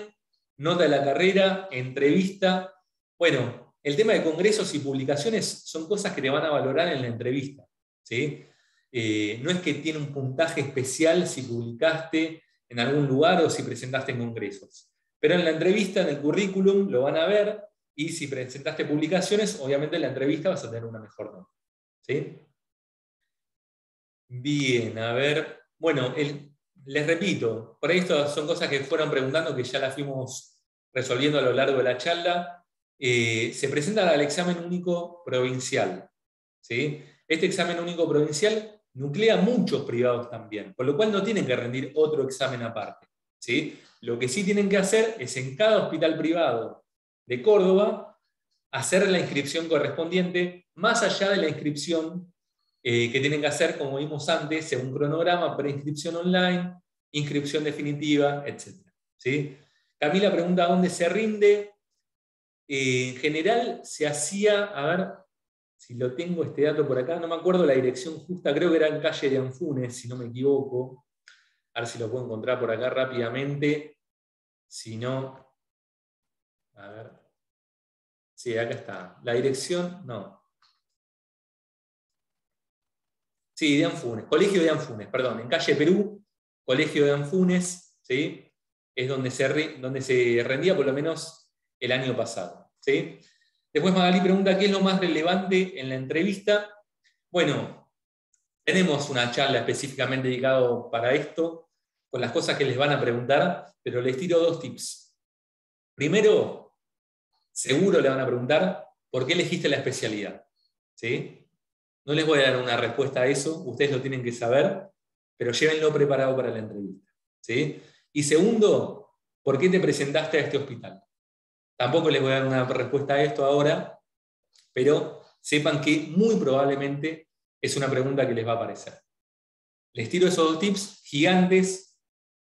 nota de la carrera, entrevista. Bueno, el tema de congresos y publicaciones son cosas que te van a valorar en la entrevista. ¿Sí? No es que tiene un puntaje especial si publicaste en algún lugar o si presentaste en congresos. Pero en la entrevista, en el currículum, lo van a ver, y si presentaste publicaciones, obviamente en la entrevista vas a tener una mejor nota. ¿Sí? Bien, a ver. Bueno, les repito, por ahí estas son cosas que fueron preguntando que ya las fuimos resolviendo a lo largo de la charla. Se presenta al examen único provincial. ¿Sí? Este examen único provincial nuclea muchos privados también, por lo cual no tienen que rendir otro examen aparte. ¿Sí? Lo que sí tienen que hacer es en cada hospital privado de Córdoba hacer la inscripción correspondiente, más allá de la inscripción que tienen que hacer, como vimos antes, según cronograma, preinscripción online, inscripción definitiva, etc. ¿Sí? Camila pregunta dónde se rinde. En general se hacía, a ver si lo tengo este dato por acá, no me acuerdo la dirección justa, creo que era en calle de Anfunes, si no me equivoco. A ver si lo puedo encontrar por acá rápidamente. Si no, a ver. Sí, acá está. La dirección, no. Sí, de Anfunes, Colegio de Anfunes, perdón, en calle Perú, Colegio de Anfunes, ¿sí? Es donde se rendía por lo menos el año pasado. ¿Sí? Después Magalí pregunta qué es lo más relevante en la entrevista. Bueno, tenemos una charla específicamente dedicada para esto, con las cosas que les van a preguntar, pero les tiro dos tips. Primero, seguro le van a preguntar por qué elegiste la especialidad. ¿Sí? No les voy a dar una respuesta a eso, ustedes lo tienen que saber, pero llévenlo preparado para la entrevista. ¿Sí? Y segundo, ¿por qué te presentaste a este hospital? Tampoco les voy a dar una respuesta a esto ahora, pero sepan que muy probablemente es una pregunta que les va a aparecer. Les tiro esos dos tips gigantes,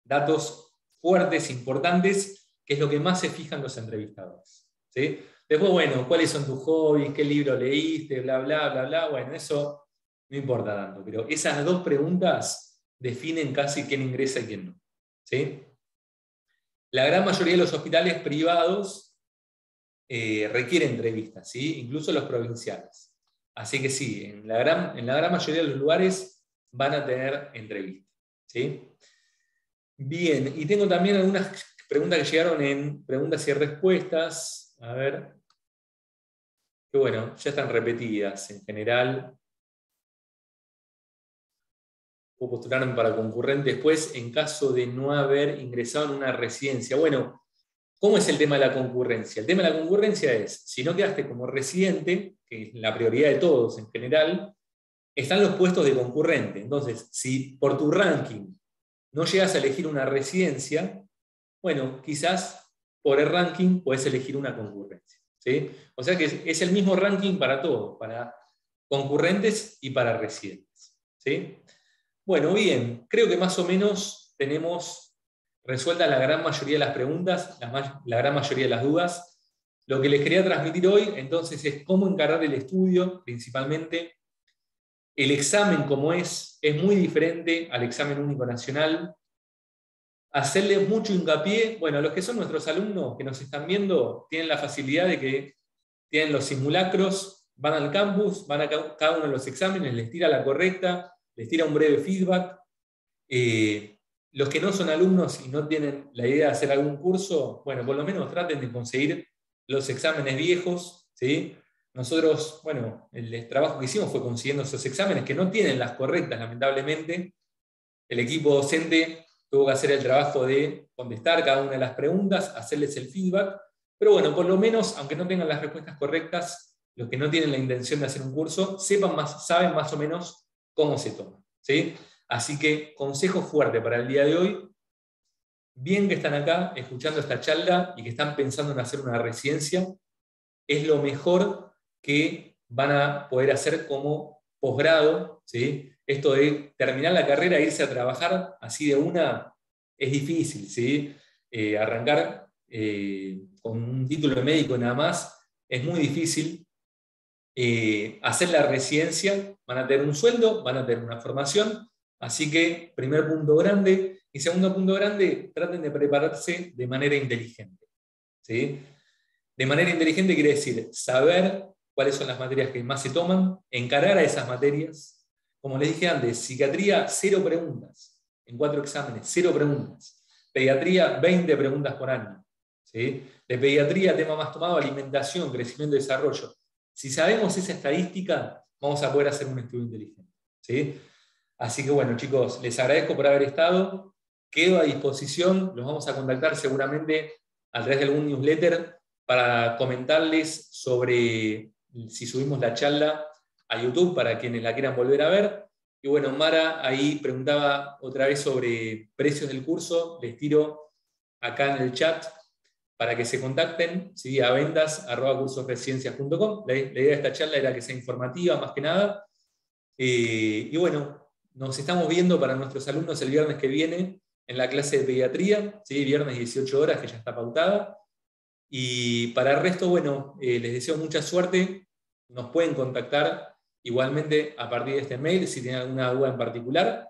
datos fuertes, importantes, que es lo que más se fijan los entrevistadores. ¿Sí? Después, bueno, ¿cuáles son tus hobbies? ¿Qué libro leíste? Bla, bla, bla, bla. Bueno, eso no importa tanto, pero esas dos preguntas definen casi quién ingresa y quién no. ¿Sí? La gran mayoría de los hospitales privados requieren entrevistas, ¿sí? Incluso los provinciales. Así que sí, en la gran mayoría de los lugares van a tener entrevistas. ¿Sí? Bien, y tengo también algunas preguntas que llegaron en preguntas y respuestas. A ver. Que bueno, ya están repetidas en general. Puedo postularme para concurrente después en caso de no haber ingresado en una residencia. Bueno, ¿cómo es el tema de la concurrencia? El tema de la concurrencia es, si no quedaste como residente, que es la prioridad de todos en general, están los puestos de concurrente. Entonces, si por tu ranking no llegas a elegir una residencia, bueno, quizás por el ranking puedes elegir una concurrencia, ¿sí? O sea que es el mismo ranking para todo, para concurrentes y para residentes, ¿sí? Bueno, bien, creo que más o menos tenemos resuelta la gran mayoría de las preguntas, la gran mayoría de las dudas. Lo que les quería transmitir hoy, entonces, es cómo encarar el estudio, principalmente. El examen, como es muy diferente al examen único nacional. Hacerle mucho hincapié, bueno, los que son nuestros alumnos que nos están viendo, tienen la facilidad de que tienen los simulacros, van al campus, van a cada uno de los exámenes, les tira la correcta, les tira un breve feedback. Los que no son alumnos y no tienen la idea de hacer algún curso, bueno, por lo menos traten de conseguir los exámenes viejos, ¿sí? Nosotros, bueno, el trabajo que hicimos fue consiguiendo esos exámenes que no tienen las correctas, lamentablemente. El equipo docente tuvo que hacer el trabajo de contestar cada una de las preguntas, hacerles el feedback, pero bueno, por lo menos, aunque no tengan las respuestas correctas, los que no tienen la intención de hacer un curso, saben más o menos cómo se toma, ¿sí? Así que, consejo fuerte para el día de hoy, bien que están acá escuchando esta charla y que están pensando en hacer una residencia, es lo mejor que van a poder hacer como posgrado, ¿sí? Esto de terminar la carrera e irse a trabajar así de una es difícil, ¿sí? Arrancar con un título de médico nada más es muy difícil. Hacer la residencia, van a tener un sueldo, van a tener una formación, así que primer punto grande. Y segundo punto grande, traten de prepararse de manera inteligente, ¿sí? De manera inteligente quiere decir saber cuáles son las materias que más se toman, encarar a esas materias. Como les dije antes, psiquiatría, 0 preguntas, en 4 exámenes, 0 preguntas. Pediatría, 20 preguntas por año, ¿sí? De pediatría, tema más tomado, alimentación, crecimiento y desarrollo. Si sabemos esa estadística, vamos a poder hacer un estudio inteligente, ¿sí? Así que bueno, chicos, les agradezco por haber estado. Quedo a disposición, los vamos a contactar seguramente a través de algún newsletter para comentarles sobre si subimos la charla a YouTube para quienes la quieran volver a ver. Y bueno, Mara ahí preguntaba otra vez sobre precios del curso. Les tiro acá en el chat para que se contacten, ¿sí? A ventas@cursosresidencias.com. La idea de esta charla era que sea informativa más que nada. Y bueno, nos estamos viendo para nuestros alumnos el viernes que viene en la clase de pediatría, ¿sí? Viernes 18 horas, que ya está pautada. Y para el resto, bueno, les deseo mucha suerte. Nos pueden contactar igualmente a partir de este mail si tienen alguna duda en particular.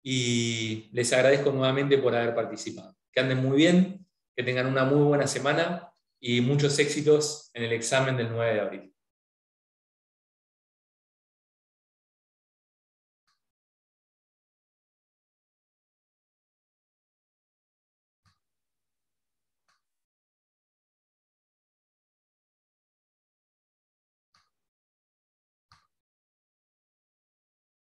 Y les agradezco nuevamente por haber participado. Que anden muy bien, que tengan una muy buena semana y muchos éxitos en el examen del 9 de abril.